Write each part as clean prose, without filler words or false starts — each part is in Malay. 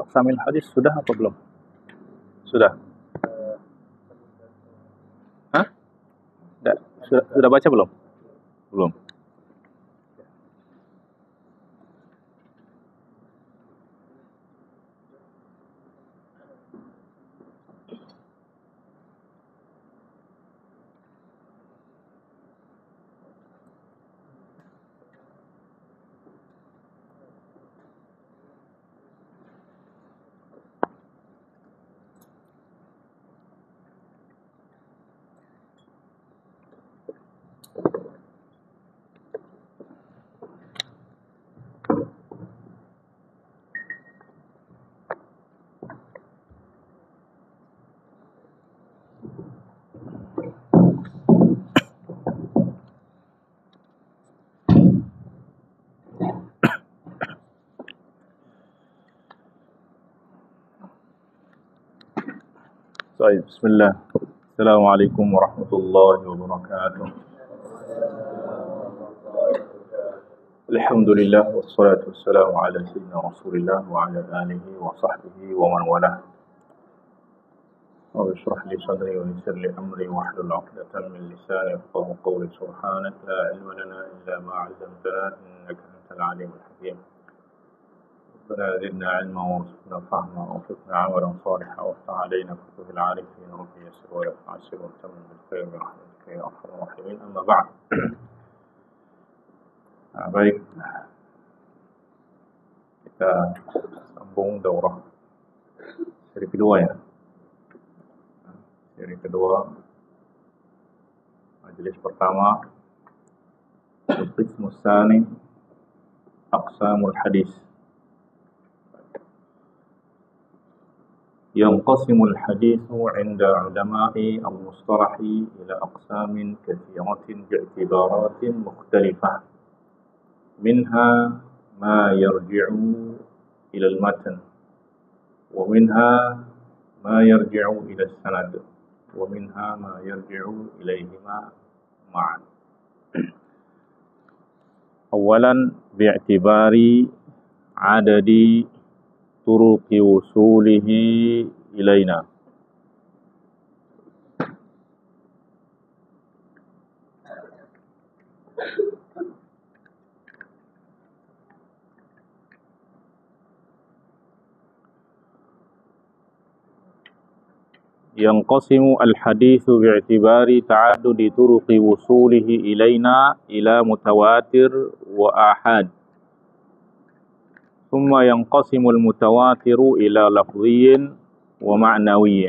Aqsamil hadis sudah apa belum? Sudah. Hah? Sudah baca belum? Belum. Baik, bismillah. Assalamualaikum warahmatullahi wabarakatuh. Alhamdulillah wassalatu wassalamu ala sayyidina Rasulillah wa ala alihi wa sahbihi wa man walah. Rabbi shrah li sadri wa yassir li amri wa hlul 'uqdatam min lisani yafqahu qawli. Subhanaka la ilma lana illa ma 'allamtana innaka antal 'alimul hakim. ربنا زدنا علما وارزقنا فهما ووفقنا عملا صالحا وافتح علينا فتوح العارفين ربي يسر ولا تعسر وتمم بالخير برحمتك يا ارحم الراحمين. اما بعد. Baik, kita sambung daurah seri kedua ya. Seri kedua, majelis pertama, Al-Qismu Tsani, Aqsamul Hadis. ينقسم الحديث عند علماء المصطلح إلى أقسام كثيرة باعتبارات مختلفة، منها ما يرجع إلى المتن، ومنها ما يرجع إلى السند، ومنها ما يرجع إليهما معا. أولا باعتبار عدد طرق وصوله إلينا. ينقسم الحديث باعتبار تعدد طرق وصوله إلينا إلى متواتر وآحاد، ثم ينقسم المتواتر إلى لفظي ومعنوي.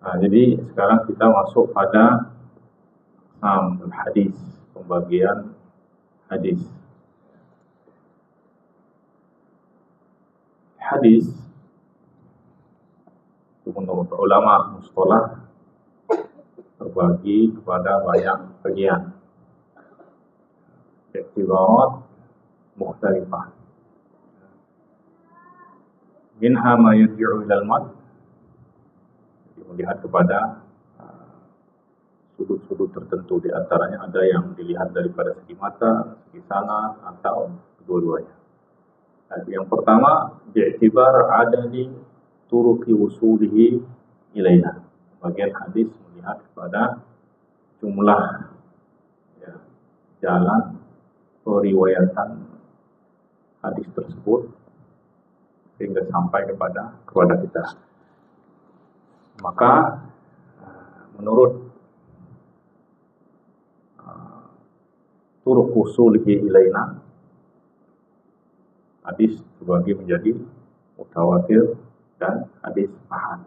Jadi sekarang kita masuk pada hadis, pembagian hadis. Hadis menurut ulama mustalah terbagi kepada banyak bagian. I'tibarat mukhtalifah. Minha ma yarji'u ila al-mad, melihat kepada sudut-sudut tertentu, di antaranya ada yang dilihat daripada segi mata, segi sana, atau kedua-duanya. Yang pertama, bi'tibar adadi turuqi wusulihi ilaina. Bagian hadis melihat kepada jumlah jalan periwayatan hadis tersebut sehingga sampai kepada kita. Maka menurut turuq wusulihi ilaina, hadis dibagi menjadi mutawatir dan hadis ahad.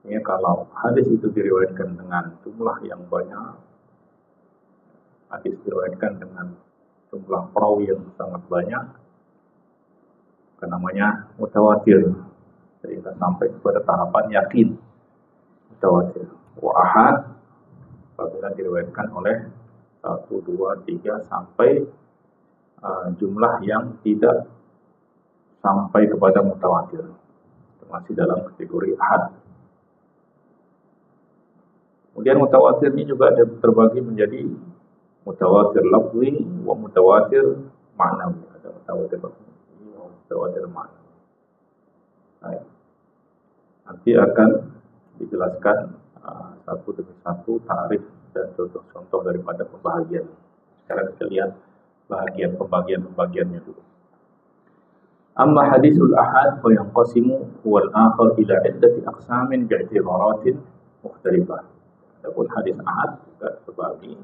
Ya, kalau hadis itu diriwayatkan dengan jumlah yang banyak, hadis diriwayatkan dengan jumlah perawi yang sangat banyak, namanya mutawatir, sehingga sampai kepada tahapan yakin. Mutawatir. Wa ahad apabila diriwayatkan oleh 1, 2, 3 sampai jumlah yang tidak sampai kepada mutawatir, masih dalam kategori ahad. Kemudian mutawatir ini juga terbagi menjadi mutawatir lafzi wa mutawatir ma'nawi. Ada mutawatir lafzi wa mutawatir makna. Nanti akan dijelaskan satu demi satu tarif dan contoh-contoh daripada pembahagian. Sekarang kita lihat pembagiannya dulu. Amma hadisul ahad fa yanqasimu wal akhar ila iddati aqsamin bi'tibaratin mukhtalifah. Adapun hadis ahad juga terbagi,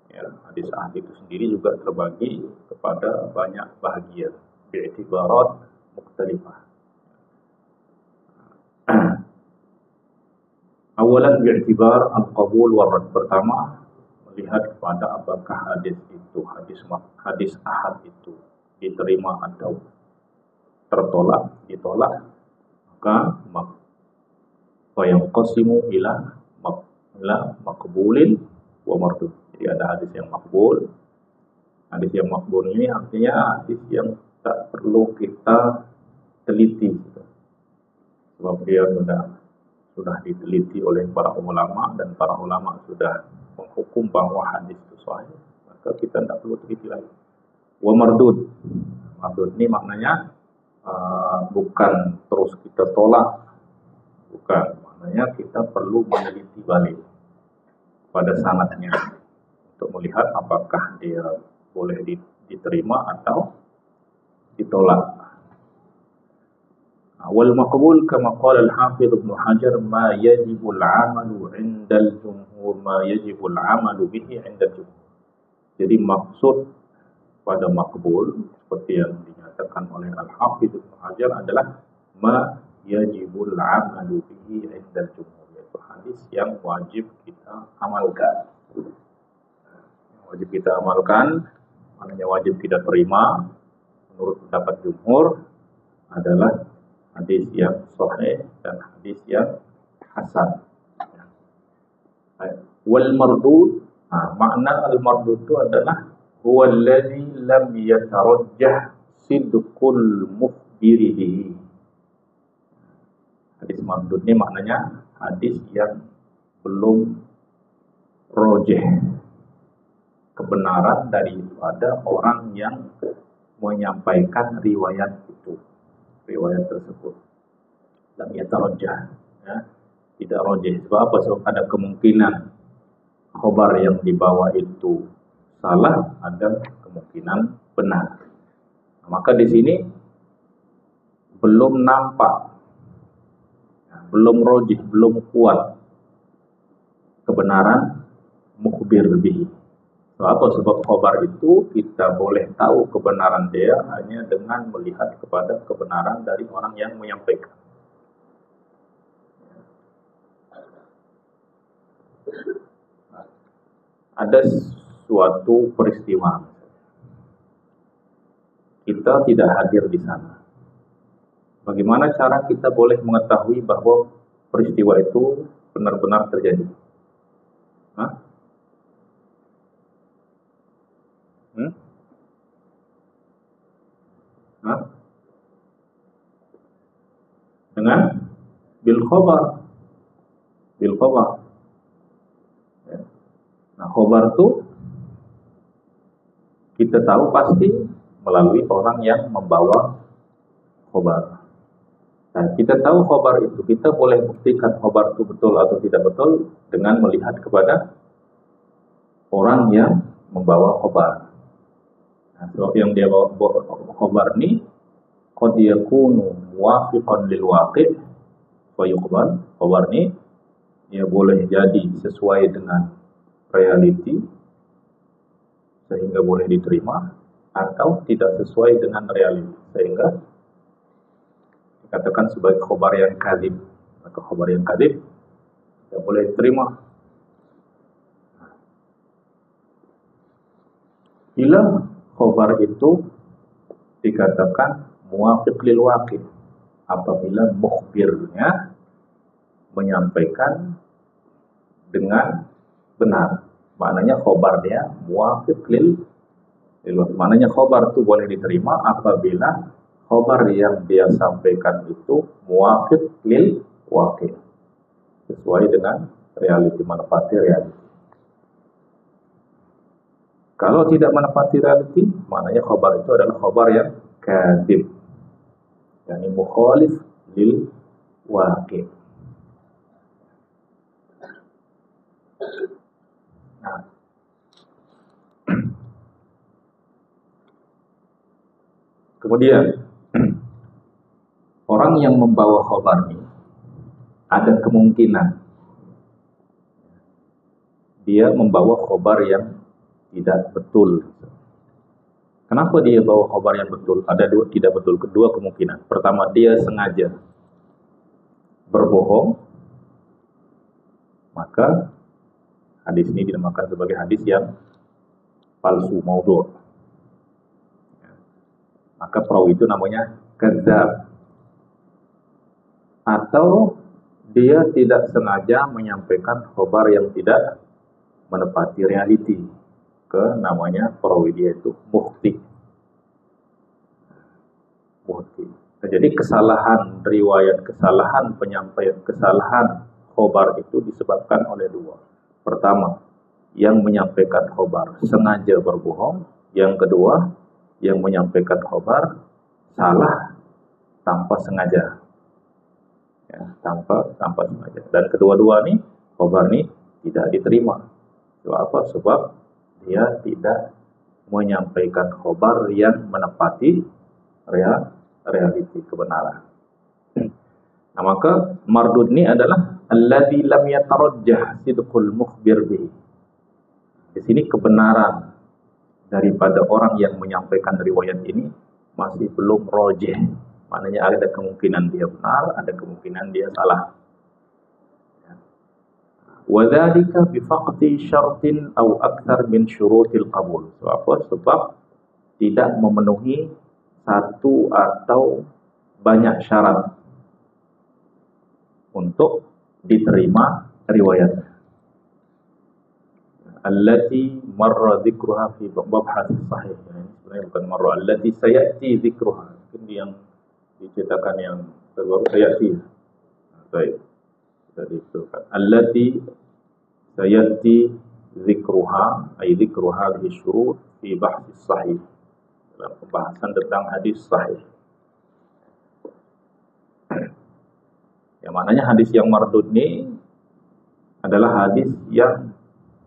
ya, hadis ahad itu sendiri juga terbagi kepada banyak bahagian bi'tibarat mukhtalifah. Awalan bi'tibar al-qabul war-rad. Pertama, melihat kepada apakah hadis ahad itu diterima atau ditolak, maka yanqasimu ila maqbulin wa mardud. Jadi ada hadis yang makbul. Hadis yang makbul ini artinya hadis yang tak perlu kita teliti, sebab dia sudah diteliti oleh para ulama dan para ulama sudah menghukum bahwa hadis itu sahih, maka kita tidak perlu teliti lagi. Wa mardud. Mardud ini maknanya bukan terus kita tolak, bukan, maknanya kita perlu meneliti balik pada sanadnya untuk melihat apakah dia boleh diterima atau ditolak. Wal maqbul kama qala al-Hafidz Ibnu Hajar ma yajibu al-'amalu 'inda al-jumhur ma yajibu al-'amalu bihi 'inda al-jumhur. Jadi maksud pada maqbul seperti yang dinyatakan oleh Al-Hafidz Ibnu Hajar adalah ma yajibu al-'amalu bihi 'inda al-jumhur, yaitu hadis yang wajib kita amalkan. Wajib kita amalkan, maknanya wajib kita terima menurut pendapat jumhur adalah hadis yang sahih dan hadis yang hasan. Wal mardud, makna al mardud itu adalah huwa alladhi lam yatarajjah sidqul mukhbiri bihi. Hadis mardud ini maknanya hadis yang belum rojeh kebenaran daripada orang yang menyampaikan riwayat tersebut. Lam yatarajjah, ya, tidak rojeh. Sebab apa? Sebab ada kemungkinan khabar yang dibawa itu salah, ada kemungkinan benar. Maka di sini belum nampak, belum rojih, belum kuat kebenaran mukhbir bihi. Sebab khabar itu kita boleh tahu kebenaran dia hanya dengan melihat kepada kebenaran dari orang yang menyampaikan. Ada suatu peristiwa, kita tidak hadir di sana. Bagaimana cara kita boleh mengetahui bahwa peristiwa itu benar-benar terjadi? Dengan bil khabar. Nah, khabar itu kita tahu pasti melalui orang yang membawa khabar. Nah, kita tahu khabar itu, kita boleh buktikan khabar itu betul atau tidak betul dengan melihat kepada orang yang membawa khabar. Nah, sebab yang dia bawa khabar ini qad yakunu muwafiqan lil waqi' wa yuqbal. Khabar ini dia boleh jadi sesuai dengan reality sehingga boleh diterima, atau tidak sesuai dengan reality sehingga dikatakan sebagai khabar yang kadzib. Maka khabar yang kadzib tidak boleh diterima. Bila khabar itu dikatakan muwafiq lil waqi', apabila mukhbirnya menyampaikan dengan benar, maknanya khabar dia muwafiq lil waqi'. Maknanya khabar itu boleh diterima apabila khabar yang dia sampaikan itu muwafiq lil waqi', sesuai dengan realiti, menepati realiti. Kalau tidak menepati realiti, maknanya khabar itu adalah khabar yang kadzib. yakni mukhalif lil waqi'. Nah, kemudian orang yang membawa khabar ini ada kemungkinan dia membawa khabar yang tidak betul. Kenapa dia bawa khabar yang betul? Ada dua tidak betul, kedua kemungkinan. Pertama, dia sengaja berbohong, maka hadis ini dinamakan sebagai hadis yang palsu, maudhu'. Maka perawi itu namanya kadzdzab. Atau dia tidak sengaja menyampaikan khabar yang tidak menepati realiti, ke namanya perawi dia itu mukhti. Jadi kesalahan riwayat, kesalahan penyampaian, kesalahan khabar itu disebabkan oleh dua. Pertama, yang menyampaikan khabar sengaja berbohong. Yang kedua, yang menyampaikan khabar salah tanpa sengaja. Ya, tanpa sengaja. Dan kedua-dua nih khabar nih tidak diterima. Sebab apa? Sebab dia tidak menyampaikan khabar yang menepati realiti kebenaran. Nah, maka mardud ini adalah alladzi lam yatarajjah sidqul mukhbir bihi. Di sini kebenaran daripada orang yang menyampaikan riwayat ini masih belum rajih. Maknanya ada kemungkinan dia benar, ada kemungkinan dia salah. Wadzalika bifaqdi syartin aw akthar min syurutil qabul. Sebab tidak memenuhi satu atau banyak syarat untuk diterima riwayatnya. Allati marra dzikruha fi mabhath sahih. Sebenarnya bukan marra, allati sayati dzikruha. Mungkin yang diceritakan yang terbaru sayati. Baik. Tadi itu kan allati sayati dzikruha, ay dzikruha bi syurut fi bahth sahih. Dalam pembahasan tentang hadis sahih. Yang maknanya hadis yang mardud ini adalah hadis yang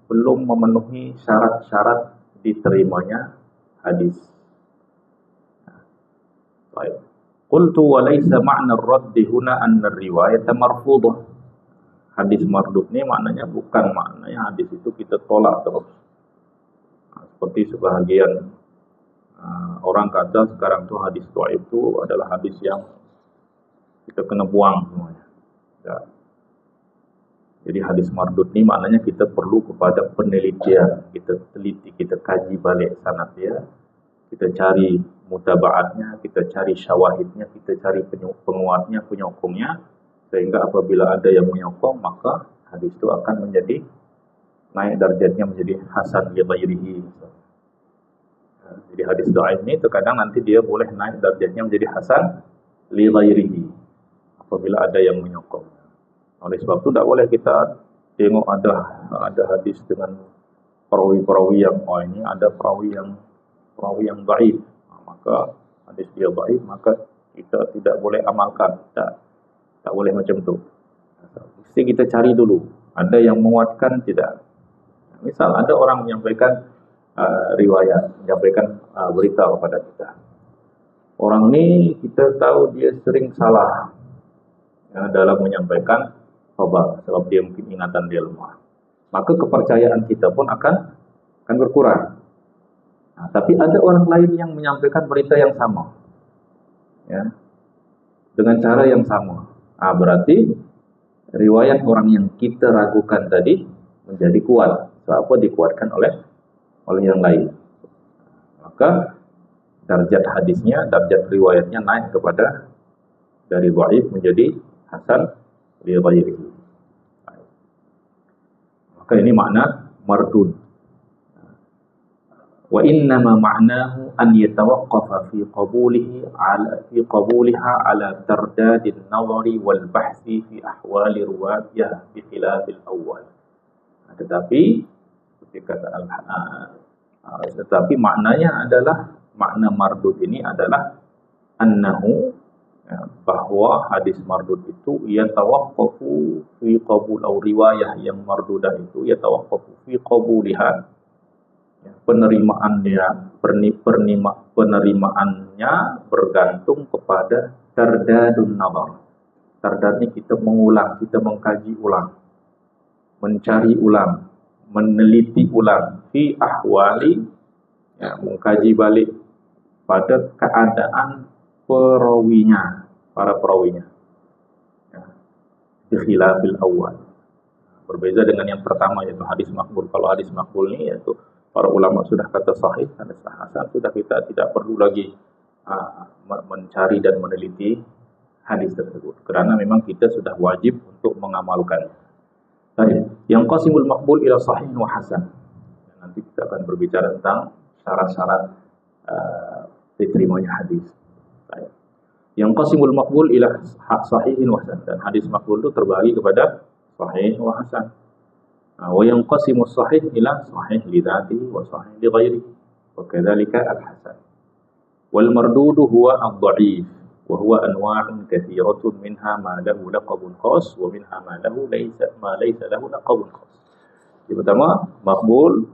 belum memenuhi syarat-syarat diterimanya hadis. Baik. Qultu wa laysa ma'na ar-radd huna anna ar-riwayat marfudah. Hadis mardud ini maknanya bukan maknanya hadis itu kita tolak terus. Nah, seperti sebahagian orang kata sekarang tuh hadis dhaif itu adalah hadis yang kita kena buang semuanya. Ya. Jadi hadis mardud ini maknanya kita perlu kepada penelitian, kita teliti, kita kaji balik sanad dia, kita cari mutaba'atnya, kita cari syawahidnya, kita cari penguatnya, penyokongnya, sehingga apabila ada yang menyokong maka hadis itu akan menjadi naik darjatnya menjadi hasan li ghairihi. Jadi hadis dhaif ini terkadang nanti dia boleh naik darjatnya menjadi hasan li ghairihi apabila ada yang menyokong. Oleh sebab itu tidak boleh kita tengok ada hadis dengan perawi-perawi yang ini ada perawi yang dhaif, maka hadis dia dhaif maka kita tidak boleh amalkan. Tak boleh macam tu. Mesti kita cari dulu ada yang menguatkan tidak. Misal ada orang menyampaikan riwayat, menyampaikan berita kepada kita. Orang ni kita tahu dia sering salah dalam menyampaikan khabar sebab dia mungkin ingatan dia lemah. Maka kepercayaan kita pun akan berkurang. Nah, tapi ada orang lain yang menyampaikan berita yang sama, ya, dengan cara yang sama. Berarti riwayat orang yang kita ragukan tadi menjadi kuat. Sebab dikuatkan oleh yang lain. Maka darjat hadisnya, darjat riwayatnya naik kepada dari dhaif menjadi hasan li ghairihi. Maka ini makna mardud. Wa innama ma'nahu an yatawaqqafa fi qabuliha ala tardad an-nazari wal bahthi fi ahwali ruwatiyah bi khilaf al-awwal. Tetapi maknanya adalah makna mardud ini adalah annahu bahwa hadis mardud itu yatawaqqafu fi qabul atau riwayah yang mardudah itu yatawaqqafu fi qabuliha, penerimaannya bergantung kepada tardadun nazar. Tardad ini kita mengulang, kita mengkaji ulang, mencari ulang, meneliti ulang, fi ahwali, mengkaji balik pada keadaan perawinya, para perawinya, bi khilafil awal, berbeza dengan yang pertama yaitu hadis maqbul. Kalau hadis maqbul ini yaitu para ulama sudah kata sahih, hadis hasan, sudah kita tidak perlu lagi mencari dan meneliti hadis tersebut, karena memang kita sudah wajib untuk mengamalkan. Baik, yang qasimul maqbul ila sahih wa hasan. Nanti kita akan berbicara tentang syarat-syarat diterimanya hadis. Baik. Yang qasimul maqbul ila sahih wa hasan, dan hadis maqbul itu terbagi kepada sahih wa hasan. Wa yanqasimu sahih ila sahih li dzatihi wa sahih li ghairihi wa kadzalika al-hasan. Wal mardudu huwa ad-dha'if wa huwa anwa'un katsiratun minha ma lahu laqabun khas wa minha ma laysa lahu laqabun khas. Yang pertama, maqbul,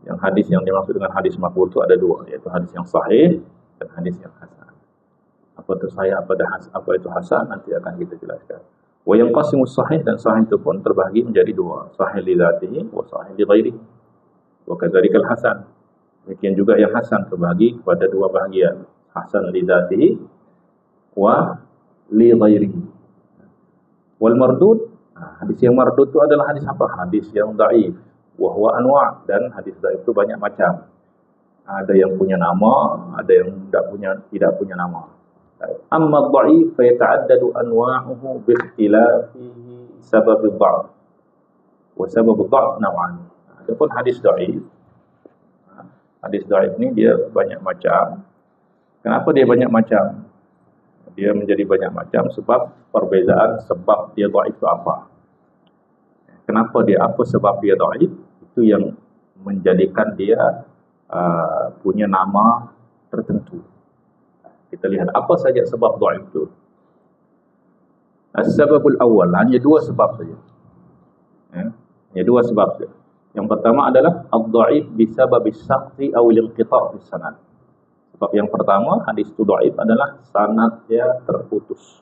yang hadis yang dimaksud dengan hadis maqbul itu ada dua, yaitu hadis yang sahih dan hadis yang hasan. Apa itu sahih, apa itu hasan, nanti akan kita jelaskan. Wa yanqasimu sahih, dan sahih itu pun terbagi menjadi dua, sahih li dzatihi wa sahih li ghairihi wa kadzalika al-hasan. Demikian juga yang hasan terbagi kepada dua bahagian, hasan li dzatihi wa li ghairihi. Wal mardud, hadis yang mardud itu adalah hadis apa? Hadis yang dhaif, wa huwa anwa', dan hadis dhaif itu banyak macam. Ada yang punya nama, ada yang tidak punya nama. Amma dhaif fa yata'addadu anwa'uhu bi ikhtilafihi sabab ad-dha'f wa sabab ad-dha'f naw'an. Adapun hadis dhaif ini dia banyak macam. Kenapa dia banyak macam? Dia menjadi banyak macam sebab perbezaan sebab dia dhaif itu apa. Kenapa dia, apa sebab dia dhaif? Itu yang menjadikan dia punya nama tertentu. Kita lihat apa saja sebab dhaif itu. As-sababul awal, hanya dua sebab saja. Hanya dua sebab saja. Yang pertama adalah ad-dhaif bisabab as-saqti aw al-inqita' fi sanad. Sebab yang pertama, hadis itu dhaif adalah sanadnya terputus,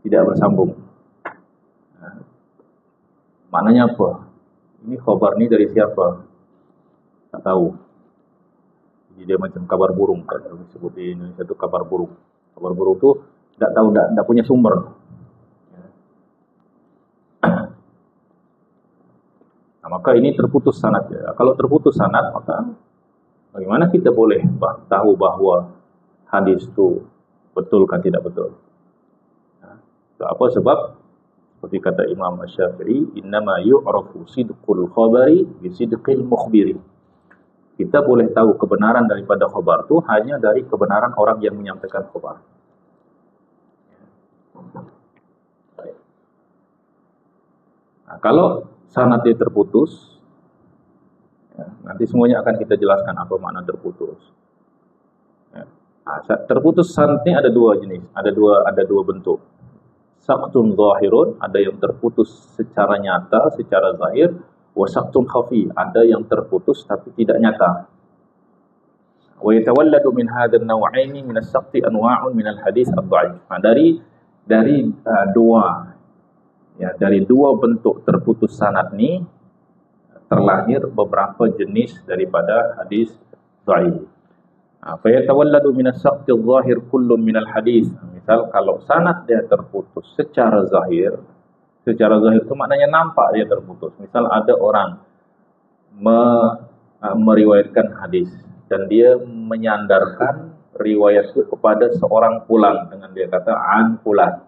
tidak bersambung. Maknanya apa? Ini khabar ini dari siapa? Tak tahu. Jadi dia macam kabar burung, kan disebut di Indonesia itu kabar burung. Kabar burung itu tidak tahu, tidak punya sumber. Nah, maka ini terputus sanadnya. Kalau terputus sanad, maka bagaimana kita boleh tahu bahwa hadis itu betul kan tidak betul? Apa sebab? Seperti kata Imam Asy-Syafi'i, innama yu'rafu sidqul khabari bi sidqil mukhbiri. Kita boleh tahu kebenaran daripada khabar itu hanya dari kebenaran orang yang menyampaikan khabar. Nah, kalau sanadnya terputus, nanti semuanya akan kita jelaskan apa makna terputus. Nah, terputus sanadnya ada dua jenis, ada dua bentuk. Saqtun zahirun, ada yang terputus secara nyata, secara zahir. Wa saqtun khafi, ada yang terputus tapi tidak nyata. Wa yatawalladu min hadzal naw'aini min as-saqti anwa'un min al-hadis ad-dha'if. Nah, dari dua bentuk terputus sanad ini terlahir beberapa jenis daripada hadis dhaif. Fa yatawalladu min as-saqti adh-dhahir kullun min al-hadis. Misal kalau sanad dia terputus secara zahir itu maknanya nampak dia terputus. Misal ada orang meriwayatkan hadis dan dia menyandarkan riwayat itu kepada seorang fulan dengan dia kata an fulan.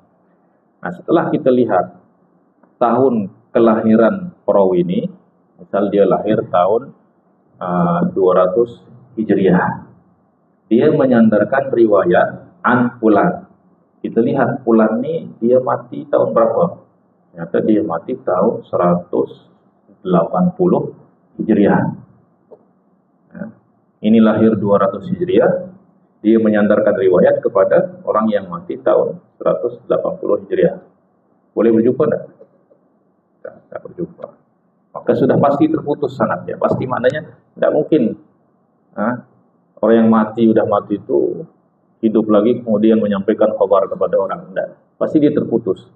Nah, setelah kita lihat tahun kelahiran perawi ini, misal dia lahir tahun 200 Hijriah. Dia menyandarkan riwayat an fulan. Kita lihat fulan ini dia mati tahun berapa? Ternyata dia mati tahun 180 Hijriah. Ini lahir 200 Hijriah, dia menyandarkan riwayat kepada orang yang mati tahun 180 Hijriah. Boleh berjumpa tidak? Tak berjumpa. Maka sudah pasti terputus sanadnya. Pasti maknanya tidak mungkin orang yang udah mati itu hidup lagi kemudian menyampaikan khabar kepada orang. Tidak. Pasti dia terputus.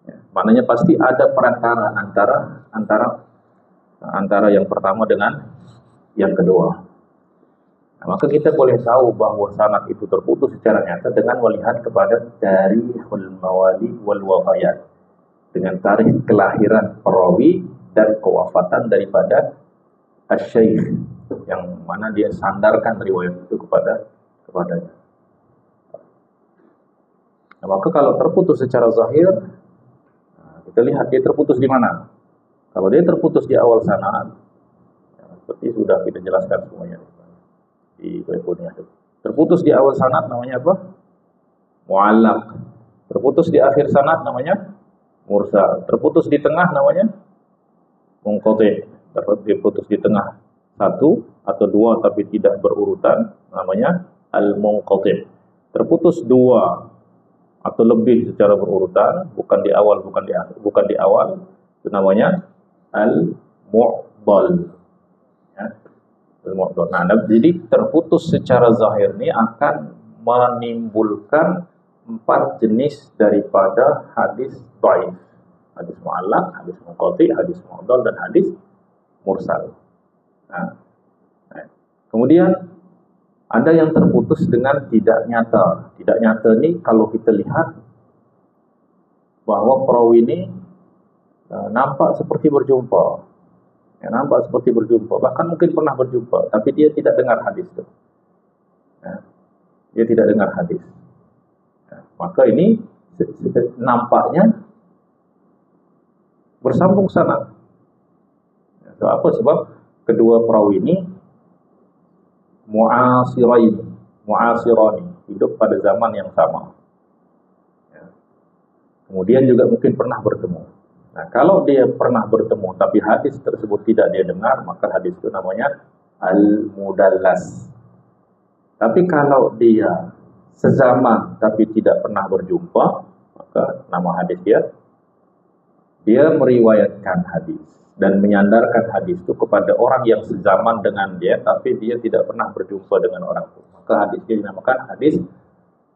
Ya, maknanya pasti ada perantara antara yang pertama dengan yang kedua. Nah, maka kita boleh tahu bahwa sanad itu terputus secara nyata dengan melihat kepada tarikhul mawali wal wafayat, dengan tarikh kelahiran perawi dan kewafatan daripada asy-syaikh yang mana dia sandarkan riwayat itu kepadanya. Nah, maka kalau terputus secara zahir, kita lihat dia terputus di mana. Kalau dia terputus di awal sanad, seperti sudah kita jelaskan semuanya di Baikunia. Terputus di awal sanad namanya apa? Mu'allaq. Terputus di akhir sanad namanya mursal. Terputus di tengah namanya munqati'. Terputus di tengah satu atau dua tapi tidak berurutan namanya al-munqati'. Terputus dua atau lebih secara berurutan, bukan di awal, bukan di awal, itu namanya al-mu'dal. Nah, jadi terputus secara zahir ini akan menimbulkan 4 jenis daripada hadis dhaif. Hadis mu'allaq, hadis munqati', hadis mu'dal, dan hadis mursal. Nah, kemudian ada yang terputus dengan tidak nyata. Tidak nyata ini kalau kita lihat bahwa perawi ini nampak seperti berjumpa. Ya, nampak seperti berjumpa, bahkan mungkin pernah berjumpa, tapi dia tidak dengar hadis itu. Ya, dia tidak dengar hadis. Ya, maka ini nampaknya bersambung sanad. Ya, apa sebab kedua perawi ini mu'asirani, hidup pada zaman yang sama. Ya. Kemudian juga mungkin pernah bertemu. Nah, kalau dia pernah bertemu tapi hadis tersebut tidak dia dengar, maka hadis itu namanya al-mudallas. Tapi kalau dia sezaman tapi tidak pernah berjumpa, maka nama hadis dia meriwayatkan hadis dan menyandarkan hadis itu kepada orang yang sezaman dengan dia tapi dia tidak pernah berjumpa dengan orang itu. Maka hadis dia dinamakan hadis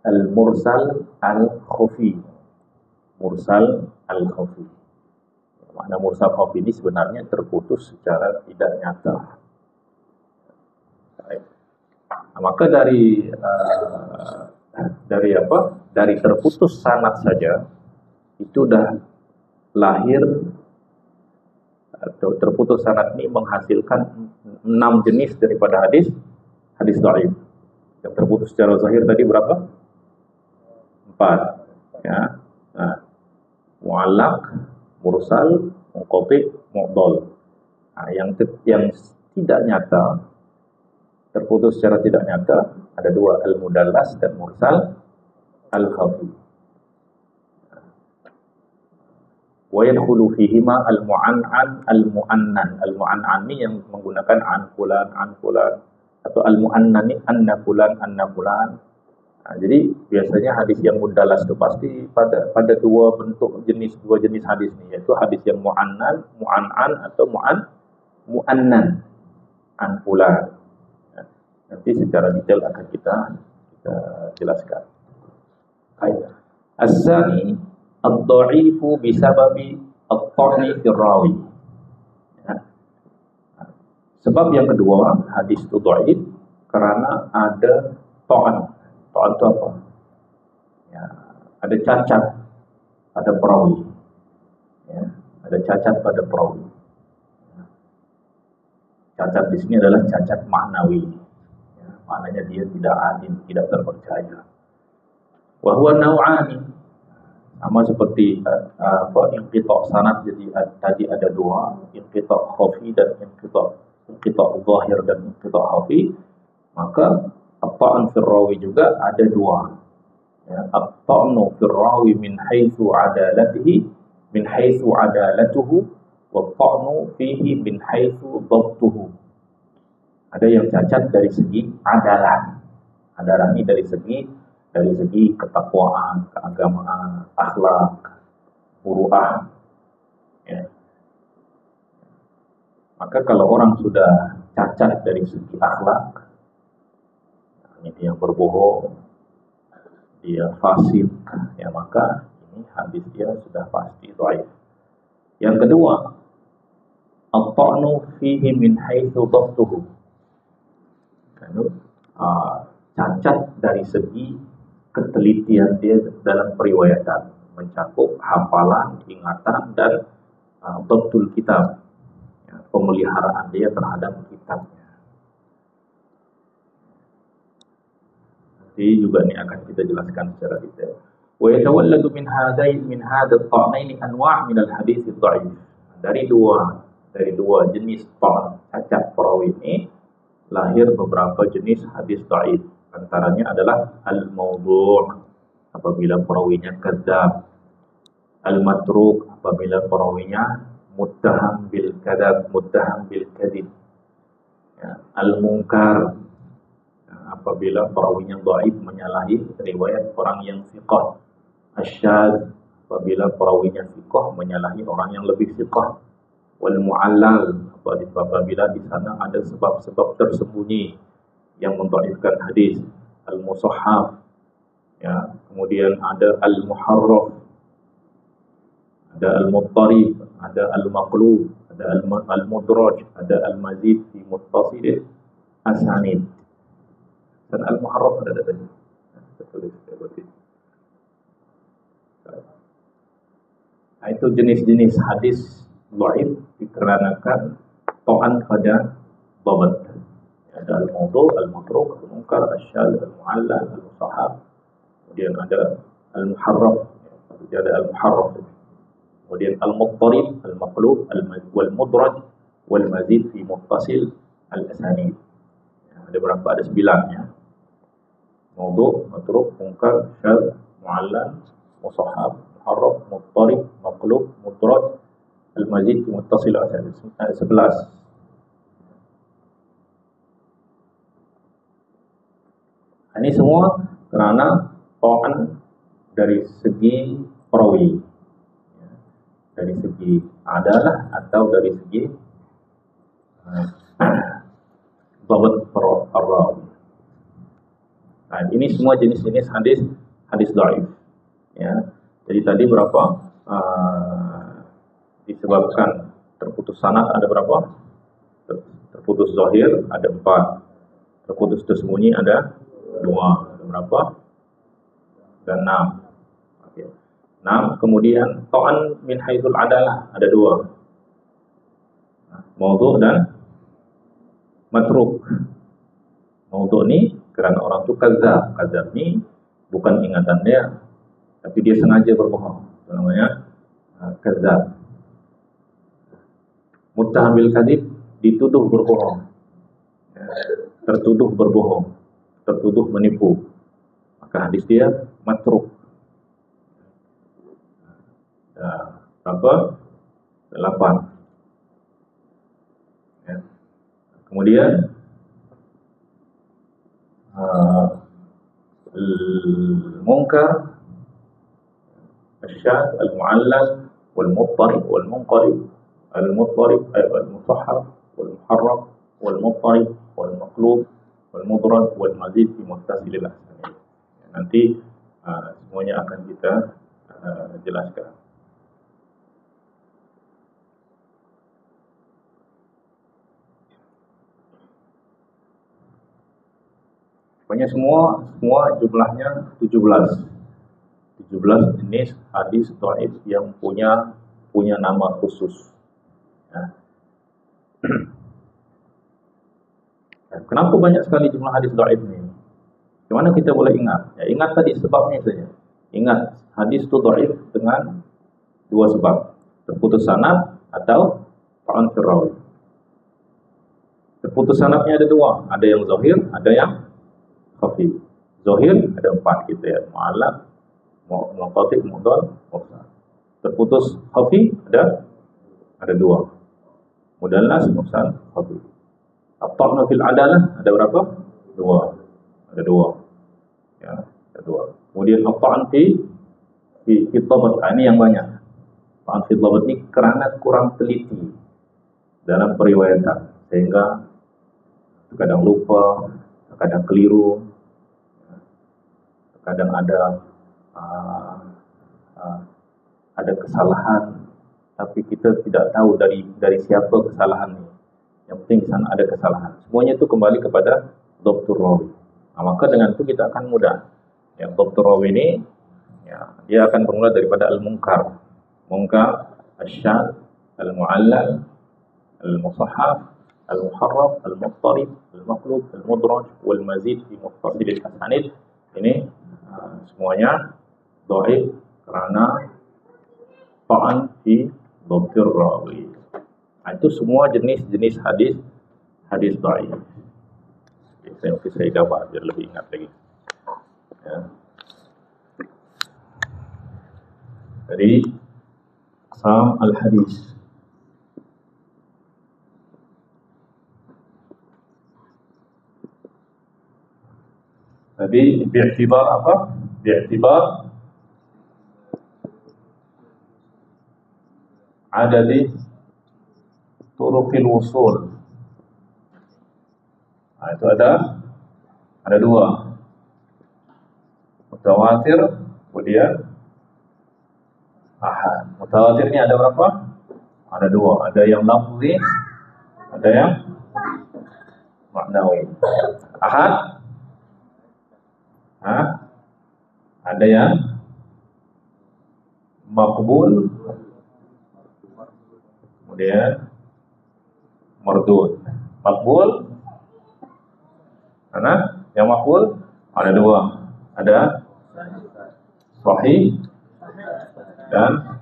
al-mursal al-khafi. Mursal al-khafi. Makna mursal khafi ini sebenarnya terputus secara tidak nyata. Nah, maka dari terputus sanad saja itu dah lahir, atau terputus sanad ini menghasilkan 6 jenis daripada hadis dhaif. Yang terputus secara zahir tadi berapa? 4. Ya. Nah, mu'allaq, mursal, munqati', mu'dal. Nah, yang tidak nyata, terputus secara tidak nyata, ada 2, al-mudallas dan mursal al-khafi. Wa yadkhulu fihima al-mu'an'an, al-mu'annan. Al-mu'an'an ini yang menggunakan an fulan, atau al-mu'annan ini anna fulan. Nah, jadi biasanya hadis yang mudallas itu pasti pada dua jenis hadis ini, yaitu hadis yang mu'annan, mu'an'an, atau mu'annan, an fulan. Ya, nanti secara detail akan kita jelaskan. As-sani ad-dha'ifu bisababi at-ta'ni fil rawi. Ya. Sebab yang kedua, hadis itu dhaif karena ada ta'an. Ta'an itu apa? Ya, ada cacat pada perawi. Ya, ada cacat pada perawi. Ya. Cacat di sini adalah cacat maknawi. Ya, maknanya dia tidak adil, tidak terpercaya. Wa huwa naw'ani. Sama seperti inqita' sanad, jadi tadi ada 2, inqita' khafi dan inqita' zahir dan inqita' khafi. Maka at-ta'an fil rawi juga ada 2. Ya, at-ta'nu fil rawi min haitsu adalatuhu wa at-ta'nu fihi min haitsu dhabtuhu. Ada yang cacat dari segi adalah. Darah ini dari segi ketakwaan, keagamaan, akhlak, muruah. Ya. Maka kalau orang sudah cacat dari segi akhlak, ini dia berbohong, dia fasik, ya maka ini hadis dia sudah pasti dhaif. Yang kedua, at-ta'nu fihi min haitsu dhabtuhu. Cacat dari segi ketelitian dia dalam periwayatan, mencakup hafalan, ingatan, dan dhabtul kitab, ya, pemeliharaan dia terhadap kitabnya. Nanti juga ini akan kita jelaskan secara detail. Wa yatawalladu min hadha at-ta'naini anwa' min al-hadits ad-dha'if. Dari dua jenis ta'n, cacat perawi ini lahir beberapa jenis hadis dhaif. Antaranya adalah al-mawdu', apabila perawinya kadzab, al-matruk, apabila perawinya muttaham bil kadhib, ya, al-munkar, apabila perawinya dhaif, menyalahi riwayat orang yang thiqah, asyadz, apabila perawinya thiqah, menyalahi orang yang lebih thiqah, wal mu'allal, apabila di sana ada sebab-sebab tersembunyi yang mendhaifkan hadis, al-musahhaf, ya, kemudian ada al-muharraf, ada al-muttarib, ada al-maqlub, ada al-mudraj, ada al-mazid fi muttasil asanid. Dan al-muharraf ada tadi. Nah, itu jenis-jenis hadis dhaif dikarenakan ta'an pada dhabt. Ada al-mawdu', al-matruk, al-munkar, al-syadz, al-mu'allal, al-musahhaf. Kemudian ada al-muharraf, ada al-muharraf. Kemudian al-muttarib, al-maqlub, wal-mudraj, wal-mazid fi muttasil al-asanid. Ada berapa? Ada 9 ya. Mawdu', matruk, munkar, syadz, mu'allal, musahhaf, muharraf, muttarib, maqlub, mudraj, al-mazid fi muttasil al-asanid. 11. Ini semua kerana ta'an dari segi perawi, dari segi adalah atau dari segi dhabt perawi. Nah, ini semua jenis-jenis hadis dhaif. Ya. Jadi tadi berapa? Disebabkan terputus sanad ada berapa? Terputus zahir ada 4. Terputus tersembunyi ada 2. Ada berapa? Dan 6. Okay. 6. Kemudian ta'an min haitsul adalah ada 2. Mawdu' dan matruk. Mawdu' ni kerana orang tu kadzab. Kadzab ni bukan ingatan dia, tapi dia sengaja berbohong. Itu namanya kadzab. Muttaham bil kadzib, dituduh berbohong. Tertuduh berbohong, tertuduh menipu. Maka hadis dia matruk. Berapa? 8. Ya. Kemudian al-munkar, asyadz, al-mu'allal, wal-muttarib, wal-munqalib, al-muttarib, al-musahhaf, wal-muharraf, wal-muttarib, wal-maqlub, wal-mudraj, wal-mazid fi muttasil al-asanid. Nanti semuanya akan kita jelaskan. Pokoknya semua jumlahnya 17 jenis hadis dhaif yang punya nama khusus. Ya. Kenapa banyak sekali jumlah hadis dhaif ini? Bagaimana kita boleh ingat? Ya, ingat tadi sebabnya saja. Ingat, hadis itu dhaif dengan 2 sebab. Terputus sanad atau ta'an fil rawi. Terputus sanadnya ada 2. Ada yang zahir, ada yang khafi. Zahir ada 4 kita ya. Mu'allaq, munqati', mudhal, mursal. Terputus khafi ada 2. Mudallas, mursal, khafi. At-ta'nu fil adalah ada berapa? 2. Ada 2. Ya, kedua. Kemudian at-ta'an fi dhabt. Ini yang banyak. Ta'an fi dhabt ini karena kurang teliti dalam periwayatan, sehingga kadang lupa, kadang keliru, kadang ada kesalahan, tapi kita tidak tahu dari siapa kesalahan ini. Yang penting di sana ada kesalahan. Semuanya itu kembali kepada dhabtur rawi. Nah, maka dengan itu kita akan mudah. Yang dhabtur rawi ini, ya, dia akan bermula daripada al-munkar, asy-syadz, al-mu'allal, al-musahhaf, al-muharraf, al-muttarib, al-maqlub, al-mudraj, wal-mazid fi muttasil al-asanid. Ini semuanya dhaif karena ta'an fi dhabtur rawi. Itu semua jenis-jenis hadis dhaif. Saya gambar biar lebih ingat lagi. Ya. Jadi aqsam al-hadis. Jadi bi'tibar apa? Bi'tibar adadi turuqil wusul. Nah, itu ada dua. Mutawatir, kemudian ahad. Mutawatir ini ada berapa? Ada dua. Ada yang lafzi, ada yang maknawi. Ahad, ada yang maqbul, kemudian mardud. Maqbul, karena yang maqbul ada dua, ada sahih dan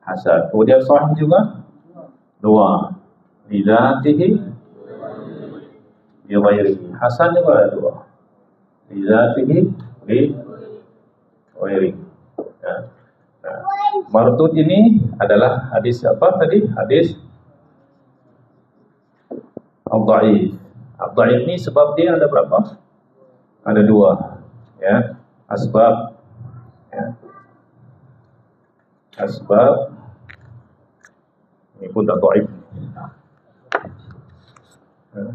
hasan. Kemudian sahih juga dua, li dzatihi li ghairihi. Hasan juga ada dua, li dzatihi li ghairihi. Ya. Nah, mardud ini adalah hadis apa tadi? Hadis al-dhaif. Al-dhaif ini sebab dia ada berapa? Ada dua, ya. Asbab, ya. Asbab ini pun tak dhaif. Ya.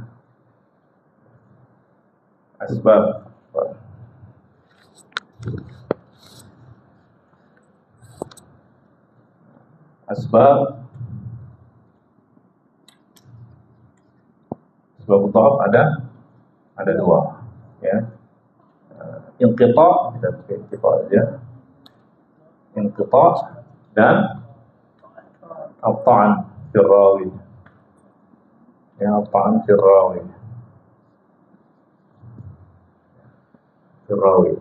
Asbab. Asbab dhaif ada dua, ya. Inqita', kita pakai inqita' aja. Inqita' dan at-ta'an fi rawi. Ya, at-ta'an fi rawi. Fi rawi.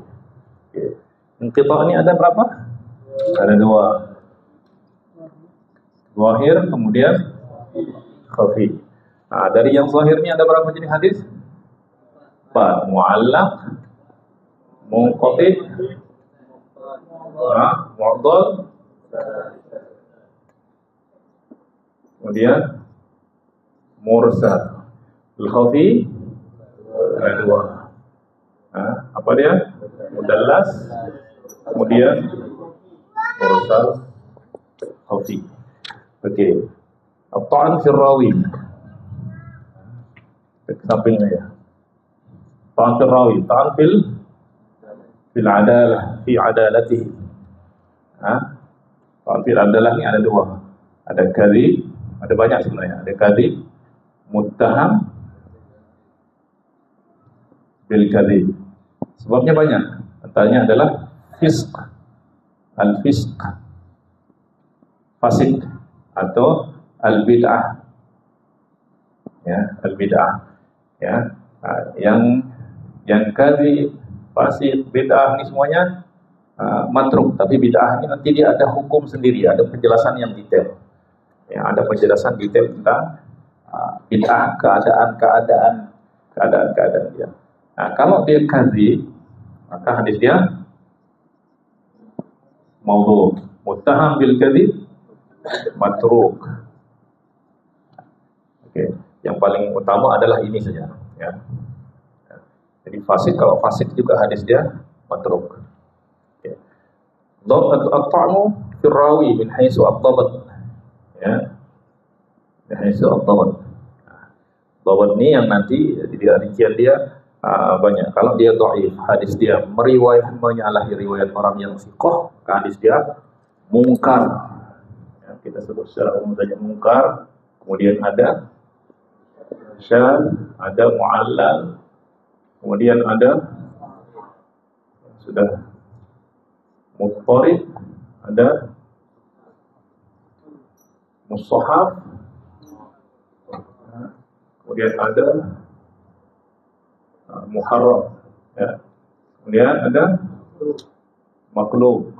Okay. Inqita' ini ada berapa? Ada dua. Zahir, kemudian khafi. Nah, dari yang zahir ini ada berapa jenis hadis? 4. Mu'allaq, munqati', mu'dhal, kemudian mursal. Al-khafi ada dua. Apa dia? Mudallas, kemudian mursal, khafi. Okey. At-ta'an fi rawi. Samping ya. Ta'an fi rawi, ta'an fil adalah, fi adalatihi. Ta'an fil adalah ni ada dua. Ada kadhib, ada banyak sebenarnya. Ada kadhib, muttaham bil kadhib. Sebabnya banyak. Antaranya adalah fisq, al-fisq, fasik, atau al-bid'ah. Ya, al-bid'ah. Ya, yang kadhib, fasik, bid'ah ini semuanya matruk. Tapi bid'ah ini nanti dia ada hukum sendiri, ada penjelasan yang detail. Ya, ada penjelasan detail tentang bid'ah, keadaan dia. Nah, kalau dia kadhib, maka hadis dia maudhu', muttaham bil kadhib, matruk. Oke, yang paling utama adalah ini saja, ya. Jadi fasid, kalau fasid juga hadis dia matruk. Ya. Dhabt at-ta'nu fi rawi min haitsu ad-dhabt. Ya. Min haitsu ad-dhabt. Dhabt ini yang nanti di rincian dia banyak. Kalau dia dhaif, hadis dia menyalahi riwayat orang yang thiqah, hadis dia mungkar. Ya, kita sebut secara umum saja mungkar. Kemudian ada syadz, ada mu'allal, kemudian ada sudah muttarib, ada mustahaf, kemudian ada muharram, ya. Kemudian ada maklub,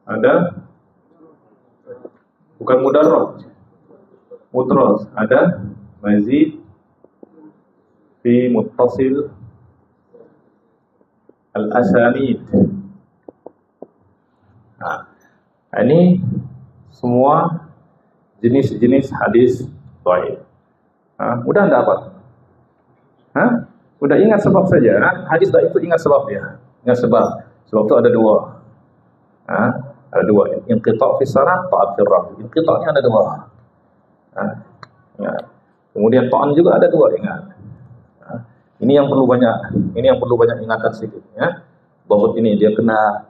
ada bukan mudarraj, mudras, ada mazid fi muttasil al-asanid. Nah, ini semua jenis-jenis hadis dhaif. Mudah enggak apa? Udah ingat sebab saja. Hadis dhaif itu ingat sebabnya. Ingat sebab. Sebab itu ada dua. Ada dua. Inqita' fi sanad, ta'ad fi rawi. Inqita'nya ada dua. Ya. Kemudian ta'an juga ada dua, ingat. Ini yang perlu banyak ingatan sedikit, ya. Dhabt ini dia kena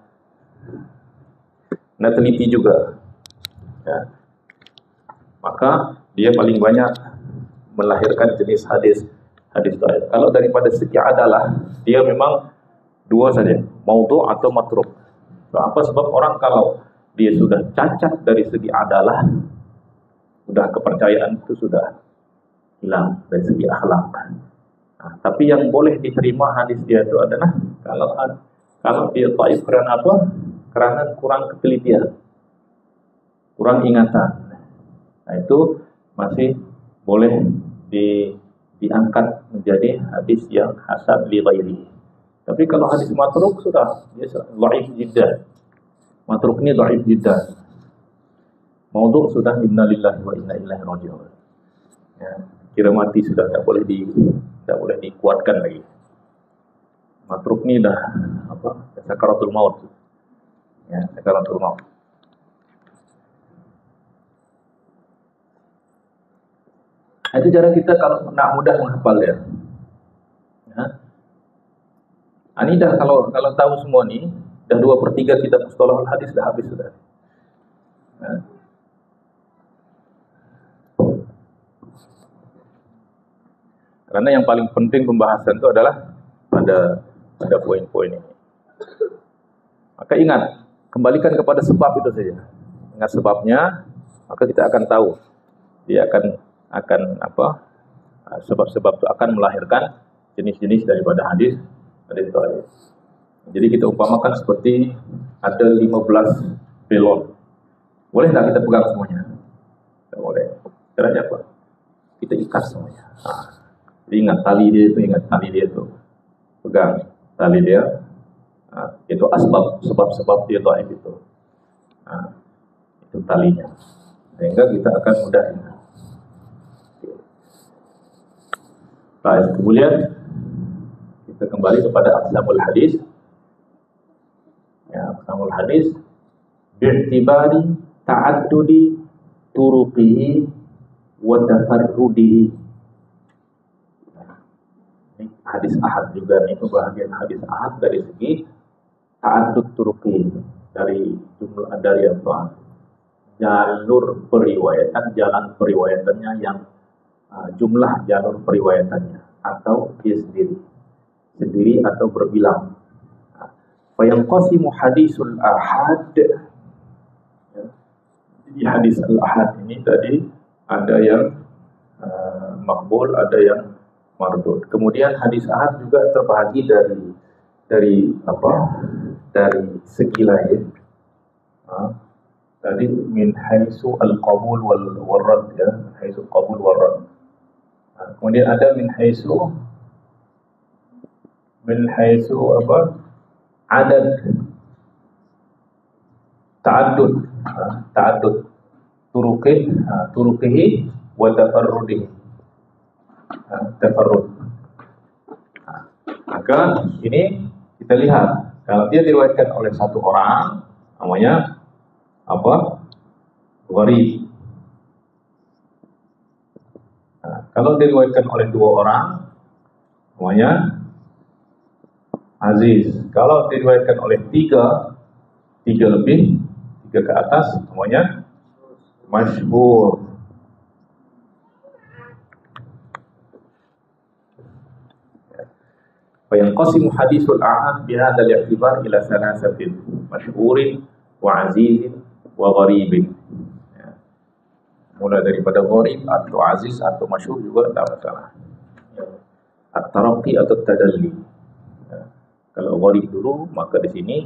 teliti juga. Ya. Maka dia paling banyak melahirkan jenis hadis dhaif. Kalau daripada segi adalah, dia memang dua saja, maudhu' atau matruk. Apa sebab orang kalau dia sudah cacat dari segi adalah, sudah kepercayaan itu sudah hilang dari segi akhlak. Tapi yang boleh diterima hadis dia itu adalah kalau dia dhaif karena apa? Karena kurang ketelitian, kurang ingatan. Nah, itu masih boleh diangkat menjadi hadis yang hasan li ghairihi. Tapi kalau hadis matruk sudah biasa dhaif jiddan. Matruk ini dhaif jiddan. Maudhu' sudah inna lillahi wa inna ilaihi raji'un. Ya, kira mati sudah tidak boleh dikuatkan lagi. Matruk ini dah sakaratul maut. Ya, sakaratul maut. Itu cara kita kalau nak mudah menghafal ya. Ini dah kalau tahu semua ni, dah 2/3 kitab mustalahul hadis dah habis sudah. Karena yang paling penting pembahasan itu adalah pada poin-poin ini. Maka ingat, kembalikan kepada sebab itu saja. Ingat sebabnya, maka kita akan tahu dia akan sebab-sebab itu akan melahirkan jenis-jenis daripada hadis dhaif. Jadi kita umpamakan seperti ada 15 belon. Boleh tak kita pegang semuanya? Tak boleh. Caranya apa? Kita ikat semuanya. Jadi ingat tali dia itu. Pegang tali dia. Itu sebab-sebab dia dhaif itu. Itu talinya. Sehingga kita akan mudah ingat. Baik, kemudian kita kembali kepada aqsamul hadis. Ya, aqsamul hadis bi'tibari ta'addudi turuqihi wa tafarrudihi. Hadis ahad juga nih, pembahagian hadis ahad dari segi ta'addud turuqihi, dari jumlah dari apa? Jalur periwayatan, jalan periwayatannya yang jumlah jalur periwayatannya, atau dia sendiri atau berbilang. Fa yanqasimu hadisul ahad. Di hadis al-ahad ini tadi ada yang maqbul, ada yang mardud. Kemudian hadis ahad juga terbagi dari segi lain. Tadi min haitsu al-qabul wal rad, ya, haitsu al-qabul wal rad. Kemudian ada min haitsu adad ta'addud turuqihi wa tafarrud. Maka ini kita lihat, kalau dia diriwayatkan oleh satu orang, namanya apa? Gharib. Nah, kalau diriwayatkan oleh dua orang, namanya aziz. Kalau diriwayatkan oleh tiga lebih, tiga ke atas, namanya masyhur. Fayanqasimu hadisul ahad bihadzal i'tibar ila thalathatin masyhurin wa azizin wa gharibin. Ya. Mulai daripada gharib atau aziz atau masyhur juga tidak masalah. Ya. At-taraqi atau tadalli. Ya. Kalau gharib dulu, maka di sini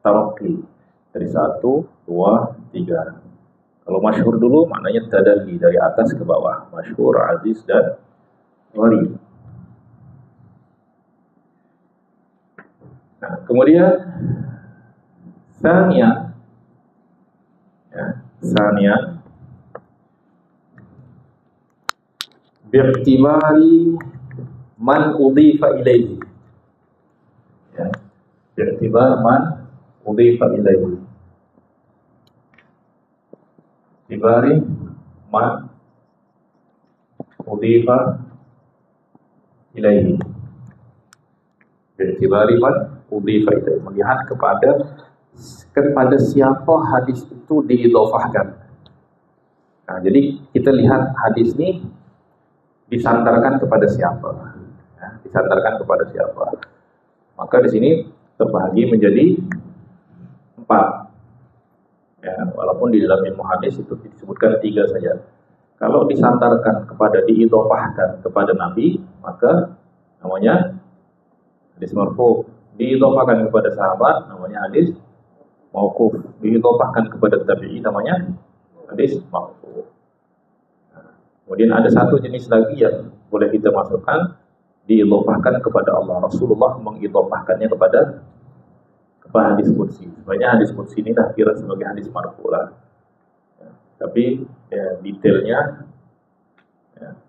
taraqi dari 1, 2, 3. Kalau masyhur dulu maknanya tadalli dari atas ke bawah. Masyhur, aziz dan gharib. Nah, kemudian Sania, ya, Sania bi'tibari man udhifa ilaihi, ya, bi'tibar man udhifa ilaihi, bi'tibari man udhifa ilaihi, bi'tibari man udhifa ilaihi, melihat kepada siapa hadis itu diidhofahkan. Nah, jadi kita lihat hadis ini disandarkan kepada siapa, ya, disandarkan kepada siapa. Maka di sini terbagi menjadi 4. Ya, walaupun di dalam ilmu hadis itu disebutkan 3 saja. Kalau disandarkan kepada diidhofahkan kepada Nabi, maka namanya hadis marfu'. Diidhofahkan kepada sahabat namanya hadis mauquf. Diidhofahkan kepada tabi'i namanya hadis maqfu'. Kemudian ada satu jenis lagi yang boleh kita masukkan, diidhofahkan kepada Allah. Rasulullah mengidhofahkannya kepada hadis qudsi. Sebenarnya hadis qudsi ini dah kira sebagai hadis marfu' lah. Ya, tapi ya, detailnya ya.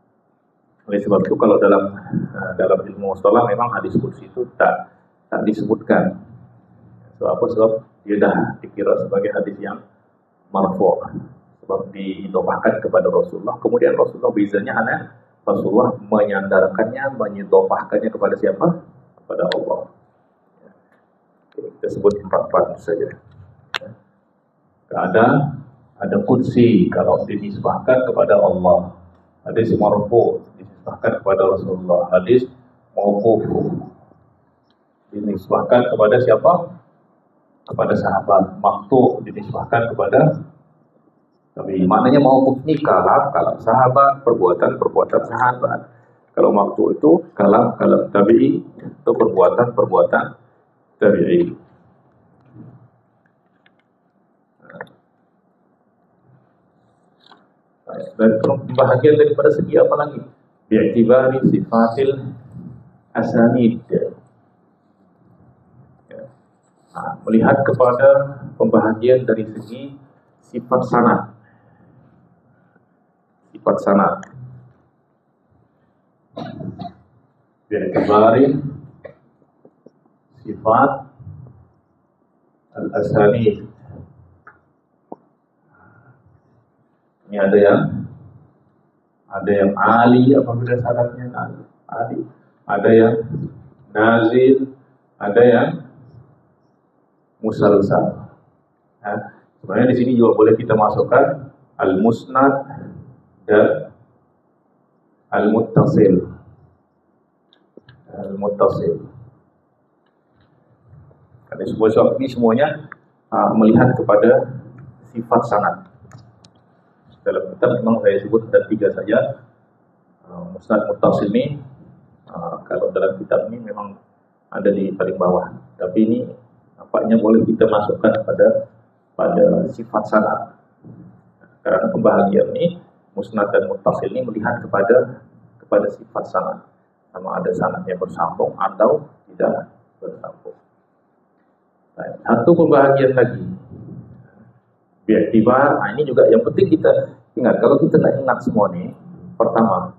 Oleh sebab itu kalau dalam ilmu mustalah memang hadis qudsi itu tak disebutkan. Sebab dia dah dikira sebagai hadis yang marfu', sebab diidhofahkan kepada Rasulullah. Kemudian Rasulullah bezanya adalah Rasulullah menyandarkannya, menyidhofahkannya kepada siapa? Kepada Allah. Kita sebut 4 saja. Ada qudsi kalau dinisbahkan kepada Allah, hadis marfu' dinisbahkan kepada Rasulullah, hadis mauquf dinisbahkan kepada siapa? Kepada sahabat. Maqtu' dinisbahkan kepada tabi'in. Maknanya mauquf ini kalam sahabat, perbuatan sahabat. Kalau maqtu' itu kalam tabi'i, itu perbuatan tabi'i. Dan pembahagian daripada segi apa lagi? Bi'tibari sifatil asanid. Melihat kepada pembahagian dari segi sifat sanad. Sifat sanad. Bi'tibari sifat al-asanid. Ini ada yang ali apabila sanadnya ali, ada yang nazil, ada yang musalsal. Ya, sebenarnya di sini juga boleh kita masukkan al-musnad dan al-muttasil. Al-muttasil. Karena sebab ini semuanya melihat kepada sifat sanad. Dalam kitab memang saya sebut ada 3 saja. Musnad muttasil ini kalau dalam kitab ini memang ada di paling bawah. Tapi ini nampaknya boleh kita masukkan pada sifat sanad. Karena pembahagian ini musnad dan muttasil ini melihat kepada sifat sanad, sama ada sanadnya bersambung atau tidak bersambung. Nah, satu pembahagian lagi bi'tibar. Ini juga yang penting kita ingat. Kalau kita nak ingat semua nih, pertama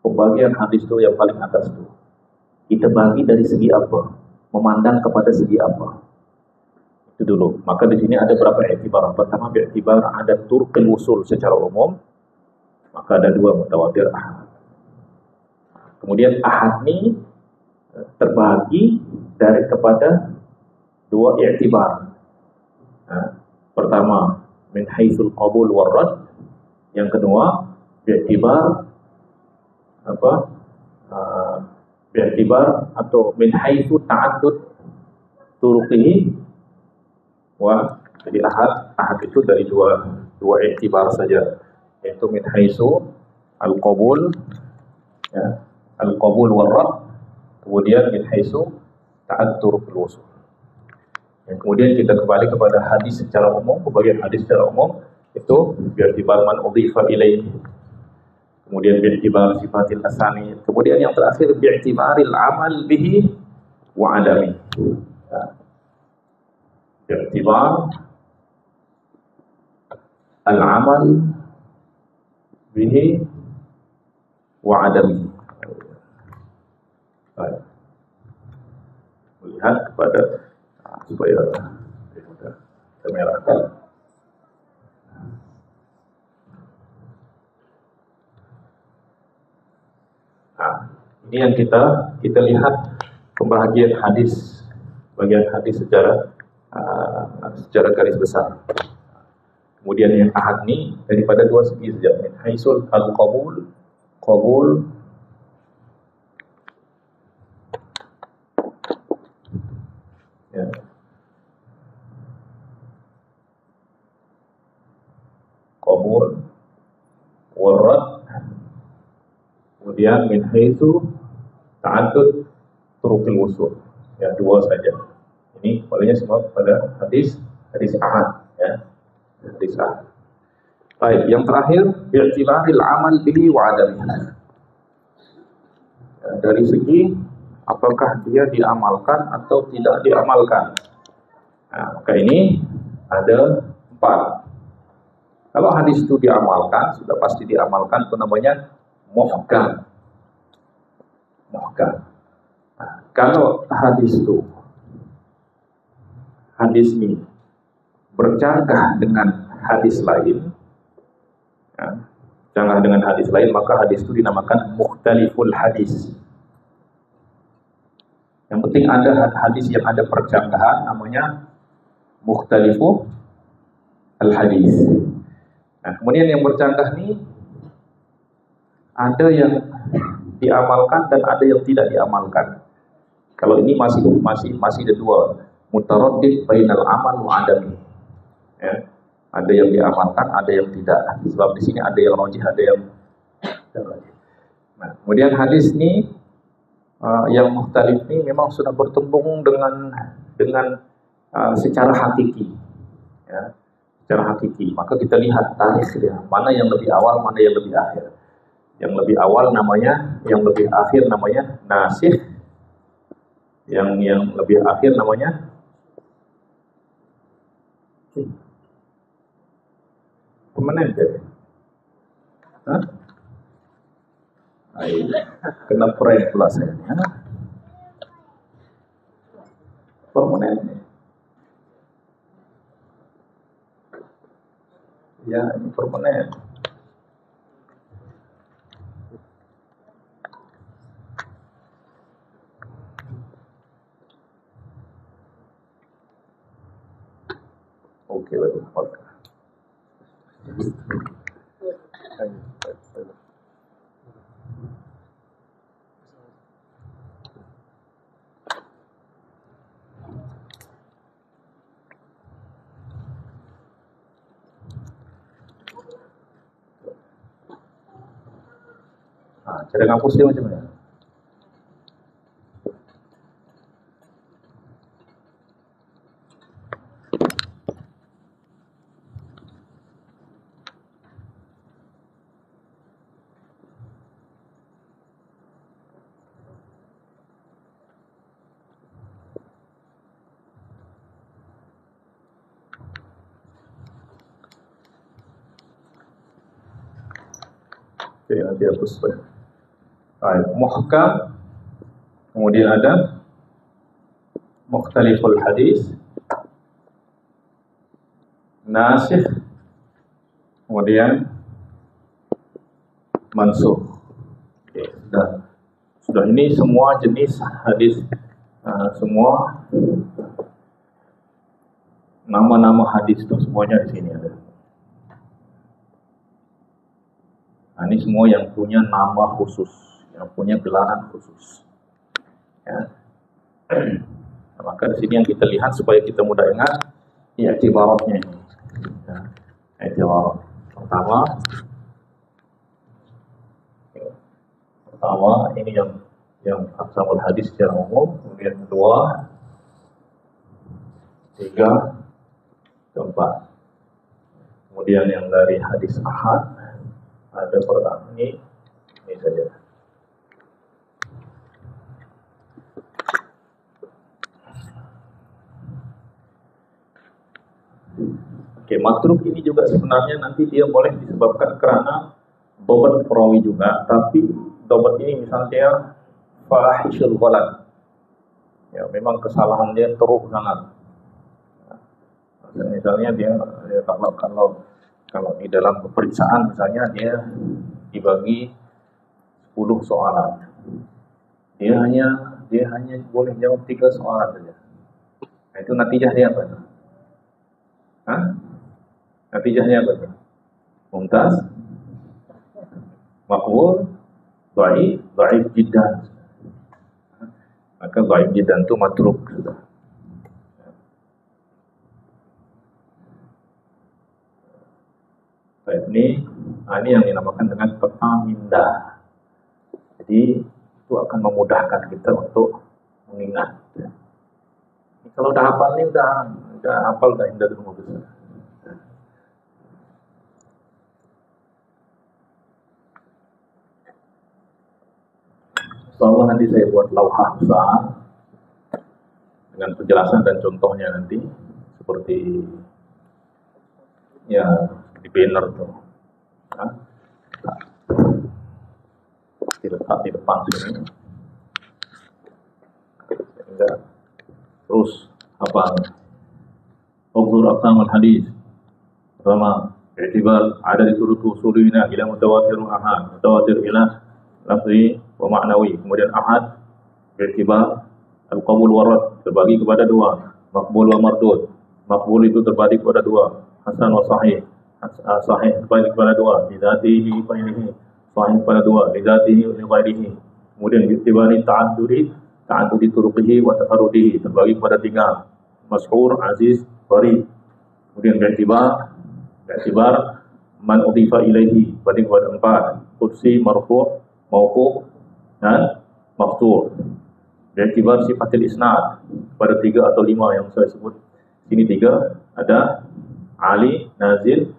pembagian hadis itu yang paling atas itu kita bagi dari segi apa, memandang kepada segi apa. Itu dulu. Maka di sini ada berapa iktibar. Pertama, iktibar ada turqil usul secara umum. Maka ada 2, mutawatir, ahad. Kemudian ahad ini terbagi dari kepada 2 iktibar. Pertama, min haitsul qabul wal rad. Yang kedua, iktibar apa? Iktibar atau min haitsu ta'addud turuqihi. Wah, jadi ahad itu dari dua iktibar saja, yaitu min haitsu al-qabul, ya, al-qabul wal rad, kemudian min haitsu ta'attur fil usul. Yang kemudian kita kembali kepada hadis secara umum, pembagian hadis secara umum itu bi'tibar man udhifa ilaihi, kemudian bi'tibar sifatil asani, kemudian yang terakhir bi'tibaril amal bihi wa adami. Bi'tibar al-amal bihi wa adami. Melihat kepada supaya kamera. Ini yang kita lihat pembagian hadis, bagian hadis secara garis besar. Kemudian yang ahad ini daripada 2 segi saja, min haitsul al-qabul, qabul, ya, qabul wal rad, kemudian min haitsu ta'addud turuqil usul. Ya, 2 saja. Ini palingnya semua pada hadis ahad, ya. Hadis ahad. Baik, yang terakhir bi'tibaril amal bihi wa adami. Ya, dari segi apakah dia diamalkan atau tidak diamalkan. Nah, maka ini ada 4. Kalau hadis itu diamalkan, sudah pasti diamalkan, itu namanya muhkam. Muhkam. Nah, kalau hadis ini bercanggah dengan hadis lain, ya, canggah dengan hadis lain, maka hadis itu dinamakan mukhtaliful hadis. Yang penting ada hadis yang ada percanggahan, namanya mukhtalifu al-hadis. Nah, kemudian yang bercanggah ini ada yang diamalkan dan ada yang tidak diamalkan. Kalau ini masih ada 2, mutaraddid bainal amal wa adami. Ya, ada yang diamalkan, ada yang tidak. Sebab di sini ada yang rajih, ada yang tidak rajih. Nah, kemudian hadis ini yang mukhtalif ini memang sudah bertembung dengan secara hakiki, ya, secara hakiki. Maka kita lihat tarikh dia, mana yang lebih awal, mana yang lebih akhir. Yang lebih awal namanya, yang lebih akhir namanya nasikh, yang lebih akhir namanya permanen. Hah? Ayo, kena prank pula saya. Permanen. Ya, ini permanen. Oke, baik. Cara ngapus dia macam mana? Oke, nanti hapus. Muhkam Kemudian ada mukhtaliful hadis, nasikh, kemudian mansukh. Oke, sudah ini semua jenis hadis, semua nama-nama hadis itu semuanya di sini ada. Nah, ini semua yang punya nama khusus, yang punya gelaran khusus. Ya. Nah, maka di sini yang kita lihat supaya kita mudah ingat, i'tibaratnya ini. Ya. I'tibarat. Pertama ini yang aqsamul hadis secara umum, kemudian kedua, tiga, keempat. Kemudian yang dari hadis ahad ada pertama ini saja. Oke, matruk ini juga sebenarnya nanti dia boleh disebabkan karena dobat perawi juga, tapi dobat ini misalnya dia fahishul ghalat. Ya, memang kesalahan dia teruk sangat. Misalnya dia kalau di dalam pemeriksaan misalnya dia dibagi 10 soalan. Dia hanya boleh jawab 3 soalan saja. Nah, itu natijah dia apa? Natijahnya apa? Mumtaz, maqbul, dhaif jiddan. Maka dhaif jiddan itu matruk sudah. Ini yang dinamakan dengan peta minda. Jadi itu akan memudahkan kita untuk mengingat. Kalau udah hafal nih, udah hafal, udah indah rumah besar. Soalnya nanti saya buat lauhah besar dengan penjelasan dan contohnya nanti seperti ya di banner tuh, diletak di depan sini, sehingga terus apa? Usul aqsamul hadis. Pertama, i'tibar ada turut usulina ila mutawatir ahad, mutawatir ila lafzi wa ma'nawi. Kemudian ahad i'tibar al-qabul warad terbagi kepada 2, maqbul wa mardud. Maqbul itu terbagi kepada 2, hasan wa sahih. Sahih terbagi kepada 2, lidzatihi wa ghairihi. Sahih kepada 2, lidzatihi wa ghairihi. Kemudian i'tibari ta'addudi turuqihi wa tafarrudihi terbagi kepada 3, masyhur, aziz, gharib. Kemudian i'tibar man udhifa ilaihi bagi kepada 4, qudsi, marfu', mauquf dan maqtu'. I'tibar sifatil isnad pada 3 atau 5 yang saya sebut sini 3, ada ali, nazil,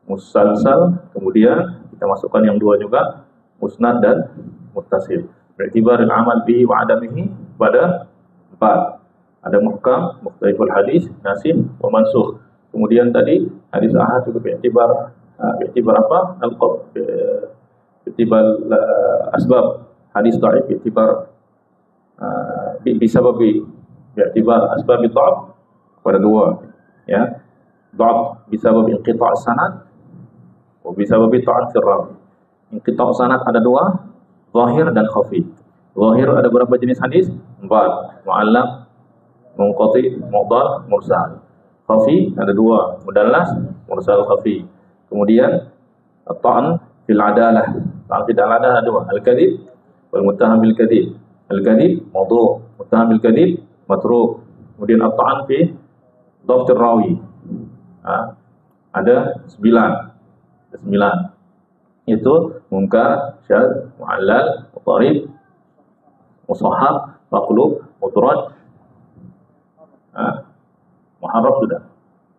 musalsal, kemudian kita masukkan yang 2 juga, musnad dan muttasil. I'tibar al-amal bihi wa adamihi pada 4. Ada muhkam, mukhtaliful hadis, nasikh wa mansukh. Kemudian tadi hadis ahad juga i'tibar apa? I'tibar asbab. Hadis dhaif i'tibar bisababi i'tibar asbab dha'f pada 2, ya. Dha'f bisabab inqita' sanad wa bisabab ta'an fi rawi. Inqita' sanad ada 2, zahir dan khafi. Zahir ada berapa jenis hadis? 4, mu'allaq, munqati, mu'dal, mursal. Khafi ada 2, mudallas, mursal khafi. Kemudian ta'an fil adalah. Ta'an fil adalah ada 2, al-kadhib wal muttaham bil kadhib. Al-kadhib mawdu', muttaham bil kadhib matruk. Kemudian at-ta'an fi dhabt ar-rawi. Ada 9. Itu munkar, syadz, mu'allal, mutarib, musahhab, maqlub, mudraj. Muharram sudah.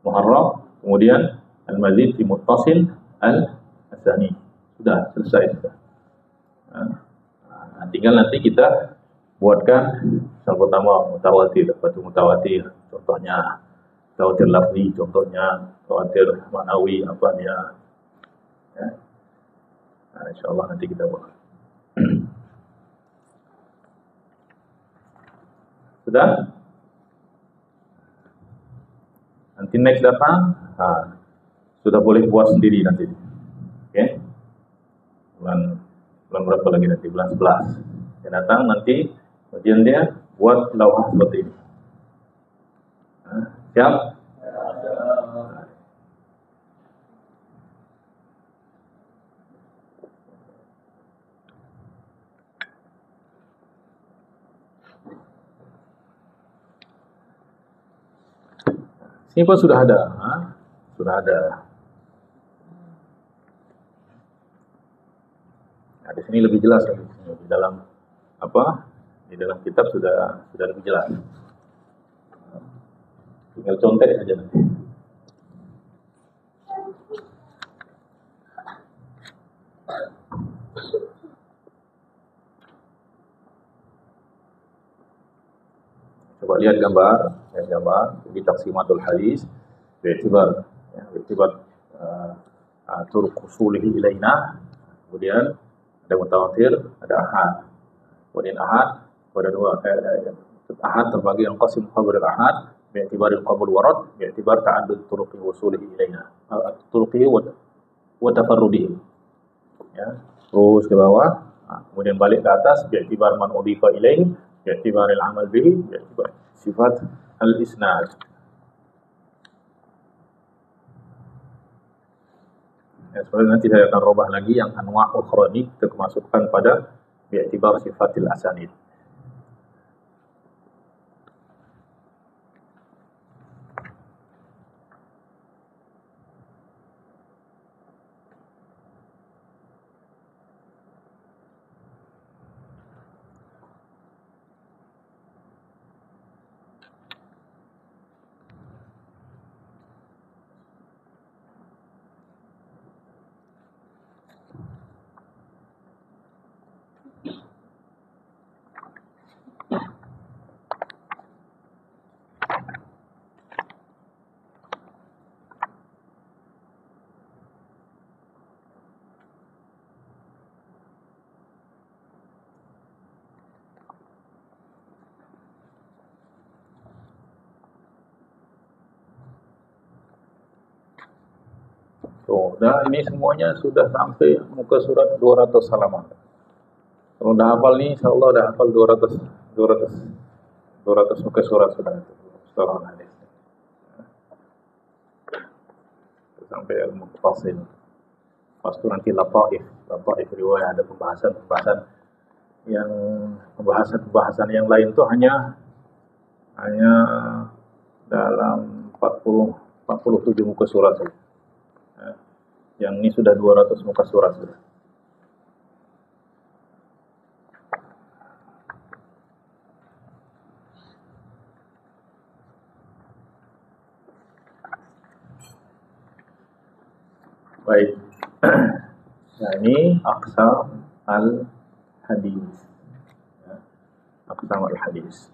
Muharram, kemudian al-mazid fi muttasil, al-tsani. Sudah selesai sudah. Tinggal nanti kita buatkan yang pertama mutawatir, mutawatir. Contohnya mutawatir lafzi, contohnya mutawatir ma'nawi apa dia. Ya. Insyaallah nanti kita buat. Sudah? Nanti next datang, sudah boleh buat sendiri nanti. Oke? Bulan berapa lagi nanti? Bulan 11. Dia datang nanti, kemudian dia buat lawah seperti ini. Siap? Ini pun sudah ada, sudah ada. Nah, di sini lebih jelas lagi. Di dalam apa? Di dalam kitab sudah lebih jelas. Tinggal contek saja nanti. Coba lihat gambar, di taksimatul hadis, bi'tibar turuq usulihi ilaina, kemudian ada mutawatir, ada ahad. Kemudian ahad, ada dua, ahad terbagi yang qasim qabl al-ahad, bi'tibar al-qabul warad, bi'tibar ta'addud turuqi usulihi ilaina. Turuqi wa tafarrudihi. Ya, terus ke bawah, kemudian balik ke atas, bi'tibar man udhifa ilaihi, bi'tibar al-amal bihi, bi'tibar sifat al-isnad. Ya, sebenarnya nanti saya akan robah lagi yang anwa' ukhra ini kita masukkan pada bi'tibar sifatil asanid. Dah ini semuanya sudah sampai muka surat 200 halaman. Kalau dah hafal ni, insyaAllah dah hafal 200 muka surat sudah itu. Surah hadis. Sampai ilmu fasil. Lepas tu nanti lataif riwayat, ada pembahasan yang pembahasan yang lain tu hanya dalam 47 muka surat saja. Yang ini sudah 200 muka surat sudah. Baik. Nah, ini aqsam al-hadis. Aqsam al-hadis.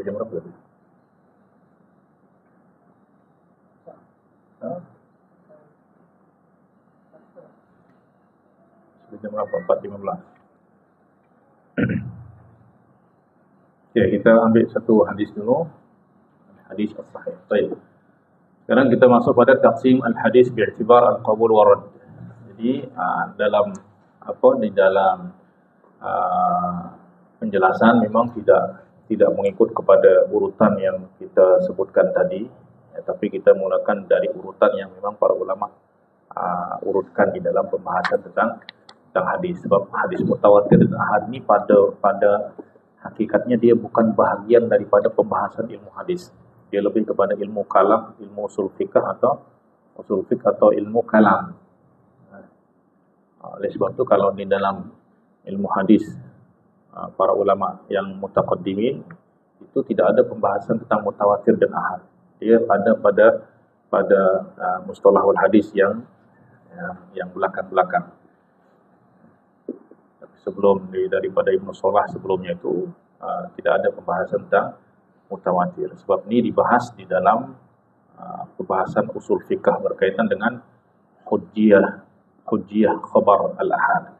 Jam berapa tadi? Jam berapa? 4.15. Ya, kita ambil satu hadis dulu. Hadis as-sahih. Baik. Sekarang kita masuk pada taqsim al-hadis bi'tibar al-qabul warad. Jadi dalam penjelasan memang tidak mengikut kepada urutan yang kita sebutkan tadi, ya, tapi kita mulakan dari urutan yang memang para ulama urutkan di dalam pembahasan tentang hadis. Sebab hadis mutawatir dan ahad ini pada hakikatnya dia bukan bahagian daripada pembahasan ilmu hadis. Dia lebih kepada ilmu kalam, ilmu usul fiqh atau ilmu kalam. Oleh sebab itu kalau di dalam ilmu hadis para ulama yang mutaqaddimin itu tidak ada pembahasan tentang mutawatir dan ahad. Dia pada mustalahul hadis yang belakang-belakang. Tapi sebelum daripada Ibnu Shalah sebelumnya itu tidak ada pembahasan tentang mutawatir. Sebab ini dibahas di dalam pembahasan usul fikah berkaitan dengan hujjiyah hujjiyah khabar al-ahad,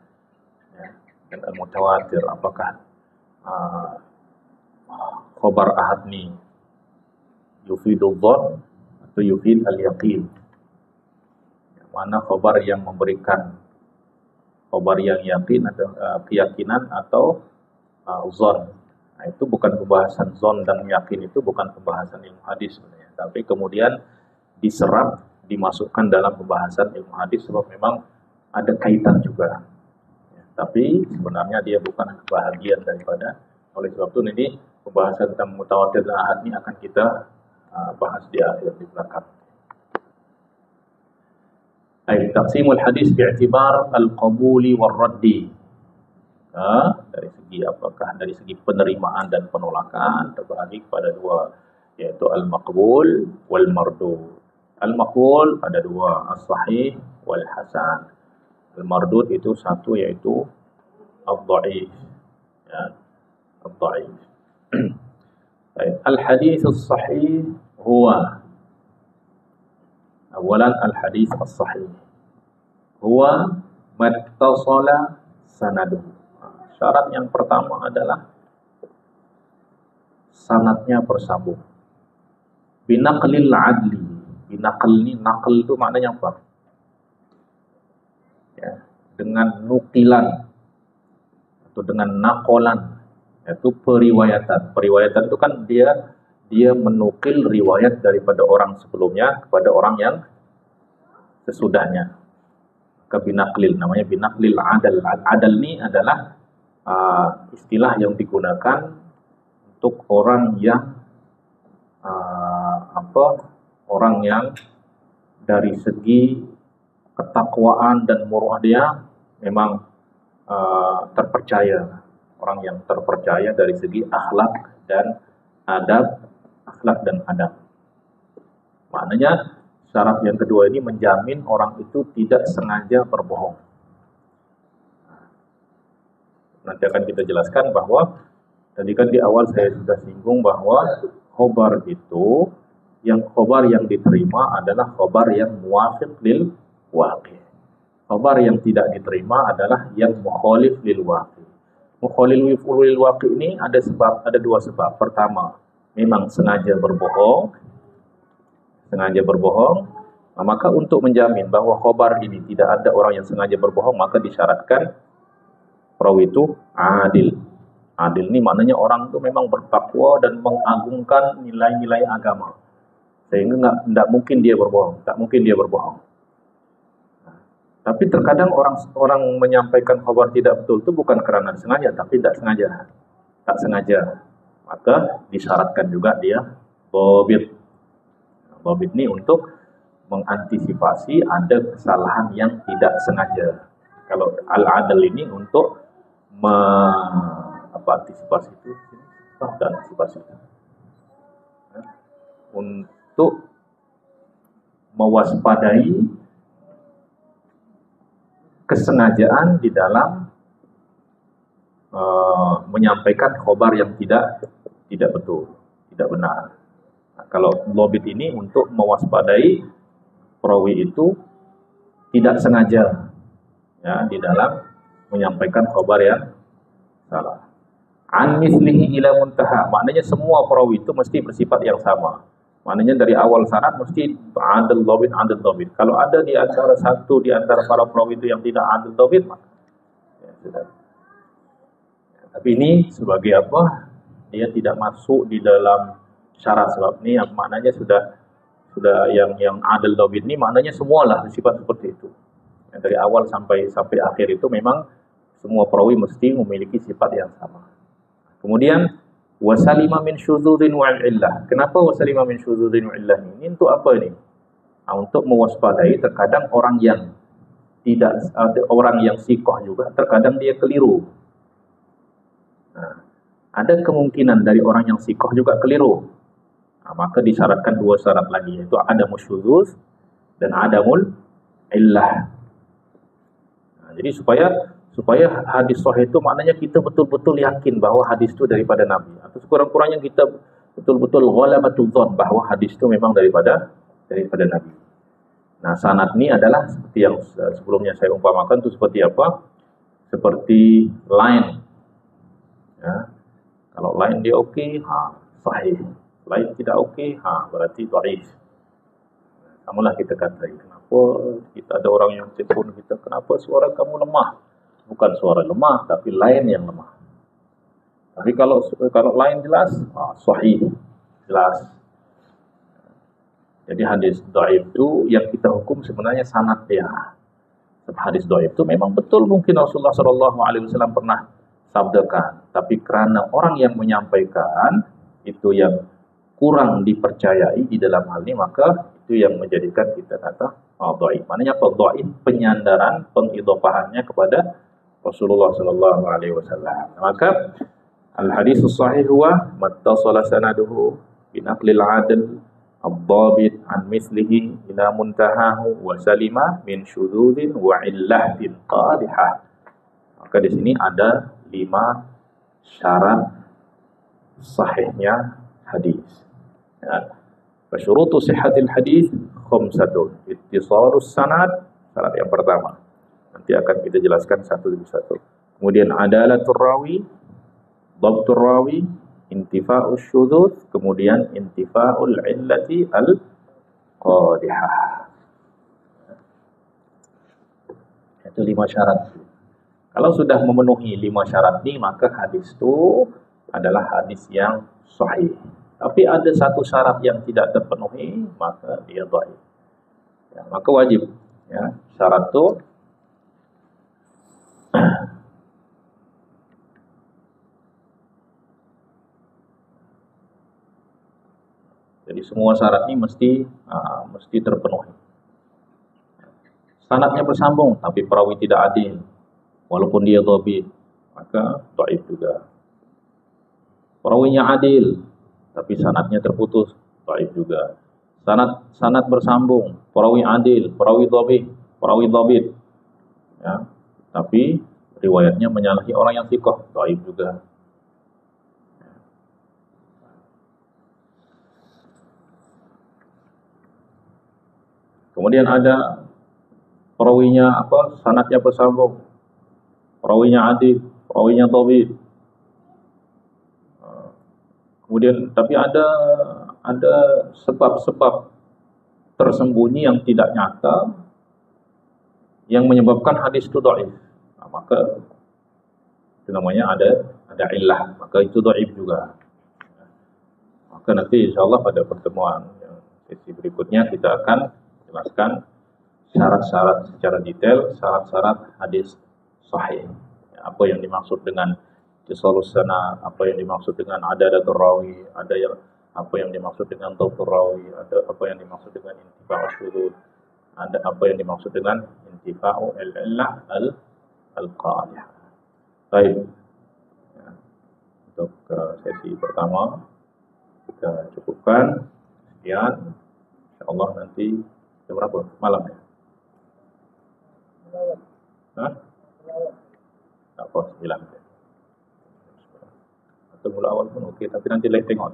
ya, dan al-mutawatir. Apakah khabar ahad ni yufidul dhann atau yufid al-yaqin? Mana khabar yang memberikan khabar yang yakin atau keyakinan atau zon. Nah, itu bukan pembahasan zon dan yakin, itu bukan pembahasan ilmu hadis sebenarnya. Tapi kemudian diserap, dimasukkan dalam pembahasan ilmu hadis sebab memang ada kaitan juga. Ya, tapi sebenarnya dia bukan bahagian daripada. Oleh sebab itu ini pembahasan tentang mutawatir dan ahad ini akan kita bahas di akhir, di belakang. Ay taqsimul hadis bi'tibar al-qabuli war-raddi. Dari segi apakah dari segi penerimaan dan penolakan terbagi kepada dua, yaitu al-maqbul wal mardud. Al-maqbul ada dua, as-sahih wal hasan. Al-mardud itu satu, yaitu ad-dhaif, ya, ad-dhaif. Al-hadis as-sahih huwa awalan al-hadis as-sahih huwa mattasala sanaduhu. Syarat yang pertama adalah sanadnya bersambung. Binaqlil adli. Binaql ni, naql itu maknanya apa? Ya, dengan nukilan atau dengan nakolan, yaitu periwayatan. Periwayatan itu kan dia menukil riwayat daripada orang sebelumnya kepada orang yang sesudahnya. Maka binaqlil, namanya binaqlil adal. Adal ni adalah istilah yang digunakan untuk orang yang orang yang dari segi ketakwaan dan muruah dia memang terpercaya, orang yang terpercaya dari segi akhlak dan adab, akhlak dan adab. Maknanya syarat yang kedua ini menjamin orang itu tidak sengaja berbohong. Nanti akan kita jelaskan bahwa tadi kan di awal saya sudah singgung bahwa khobar itu, yang khobar yang diterima adalah khobar yang muwafiq lil waqi'. Khobar yang tidak diterima adalah yang mukhalif lil waqi'. Mukhalif lil waqi' ini ada dua sebab. Pertama, memang sengaja berbohong. Nah, maka untuk menjamin bahwa khobar ini tidak ada orang yang sengaja berbohong, maka disyaratkan perawi itu adil. Adil ini maknanya orang itu memang bertakwa dan mengagungkan nilai-nilai agama, sehingga tidak mungkin dia berbohong, Nah, tapi terkadang orang menyampaikan khabar tidak betul itu bukan karena sengaja, tapi tak sengaja. Maka disyaratkan juga dia dhabit. Dhabit ini untuk mengantisipasi ada kesalahan yang tidak sengaja. Kalau al-adal ini untuk antisipasi itu, antisipasi untuk mewaspadai kesengajaan di dalam menyampaikan khobar yang tidak betul, tidak benar. Nah, kalau dhabit ini untuk mewaspadai perawi itu tidak sengaja, ya, di dalam menyampaikan khobar yang salah. An mislihi ila muntaha, maknanya semua perawi itu mesti bersifat yang sama. Maknanya dari awal sanad mesti adil dhabit. Kalau ada di antara satu di antara para perawi itu yang tidak adil dhabit, maka ya, sudah. Tapi ini sebagai apa? Dia tidak masuk di dalam syarat, sebab ini maknanya sudah yang adil dhabit ini maknanya semualah bersifat seperti itu. Yang dari awal sampai akhir itu memang semua perawi mesti memiliki sifat yang sama. Kemudian wasalima min syudzudin wa illah. Kenapa wasalima min syudzudin wa illah ini? Untuk apa ini? Nah, untuk mewaspadai terkadang orang yang sikoh juga terkadang dia keliru. Nah, ada kemungkinan dari orang yang sikoh juga keliru. Nah, maka disyaratkan dua syarat lagi, yaitu adamul syudzuz dan adamul illah. Nah, jadi supaya hadis sahih itu maknanya kita betul-betul yakin bahwa hadis itu daripada Nabi, atau sekurang-kurangnya kita betul-betul ghalabatul dzan bahwa hadis itu memang daripada Nabi. Nah, sanad ini adalah seperti yang sebelumnya saya umpamakan itu seperti apa? Seperti line. Ya. Kalau line dia okey, sahih. Line tidak okey, berarti dhaif. Samalah kita kata, kenapa kita ada orang yang telefon kita, kenapa suara kamu lemah? Bukan suara lemah, tapi line yang lemah. Tapi kalau line jelas, sahih, jelas. Jadi hadis dhaif itu yang kita hukum sebenarnya sanad dia. Hadis dhaif itu memang betul mungkin Rasulullah SAW pernah sabdakan, tapi kerana orang yang menyampaikan itu yang kurang dipercayai di dalam hal ini, maka itu yang menjadikan kita kata dhaif. Maknanya apa? Dhaif penyandaran, pengidhafahannya kepada Rasulullah SAW. Maka al-hadis sahih huwa mattasala sanaduhu binaqlil 'adl ad-dhabit an mislihi ila muntahahu wa salima min syudzudin wa illatin qadihah. Maka di sini ada 5 syarat sahihnya hadis. Ya. Syurutu sihhatil hadis khamsatun. Ittisalus sanad, syarat yang pertama. Nanti akan kita jelaskan satu demi satu. Kemudian adalatur rawi, dhabtur rawi, intifa'us syudzuz, kemudian intifa'ul illati al-qadihah. Itu 5 syarat. Kalau sudah memenuhi 5 syarat ini, maka hadis itu adalah hadis yang sahih. Tapi ada satu syarat yang tidak terpenuhi, maka dia dhaif. Ya, maka wajib, ya, syarat itu jadi semua syarat ini mesti terpenuhi. Sanadnya bersambung, tapi perawi tidak adil, walaupun dia dhabit, maka dhaif juga. Perawinya adil, tapi sanadnya terputus, dhaif juga. Sanad bersambung, perawi adil, perawi dhabit, ya, tapi riwayatnya menyalahi orang yang thiqah, dhaif juga. Kemudian ada perawinya sanadnya bersambung, perawinya adil, perawinya dhabit. Kemudian tapi ada sebab-sebab tersembunyi yang tidak nyata yang menyebabkan hadis itu dhaif. Nah, maka itu namanya ada illah, maka itu dhaif juga. Maka nanti insyaallah pada pertemuan yang sesi berikutnya kita akan jelaskan syarat-syarat secara detail, syarat-syarat hadis sahih. Apa yang dimaksud dengan ittisalus sanad, apa yang dimaksud dengan adalatur rawi, apa yang dimaksud dengan dhabtur rawi, ada apa yang dimaksud dengan intifa'us syudzuz, ada apa yang dimaksud dengan intifa'u al-illah al-qadihah. Baik. Ya. Untuk sesi pertama kita cukupkan sekian. Insyaallah nanti jam berapa? Malam ya? Apa? 9. Atau mula awal pun okey, tapi nanti tengok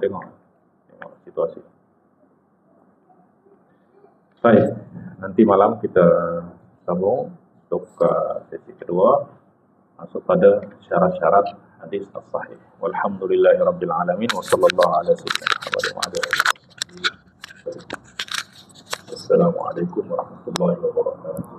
situasi. Baik, nanti malam kita sambung untuk sesi kedua, masuk pada syarat-syarat hadis as-sahih. Walhamdulillahirabbil alamin wa sallallahu ala sayyidina Muhammad wa ala alihi wasallam. Assalamualaikum warahmatullahi wabarakatuh.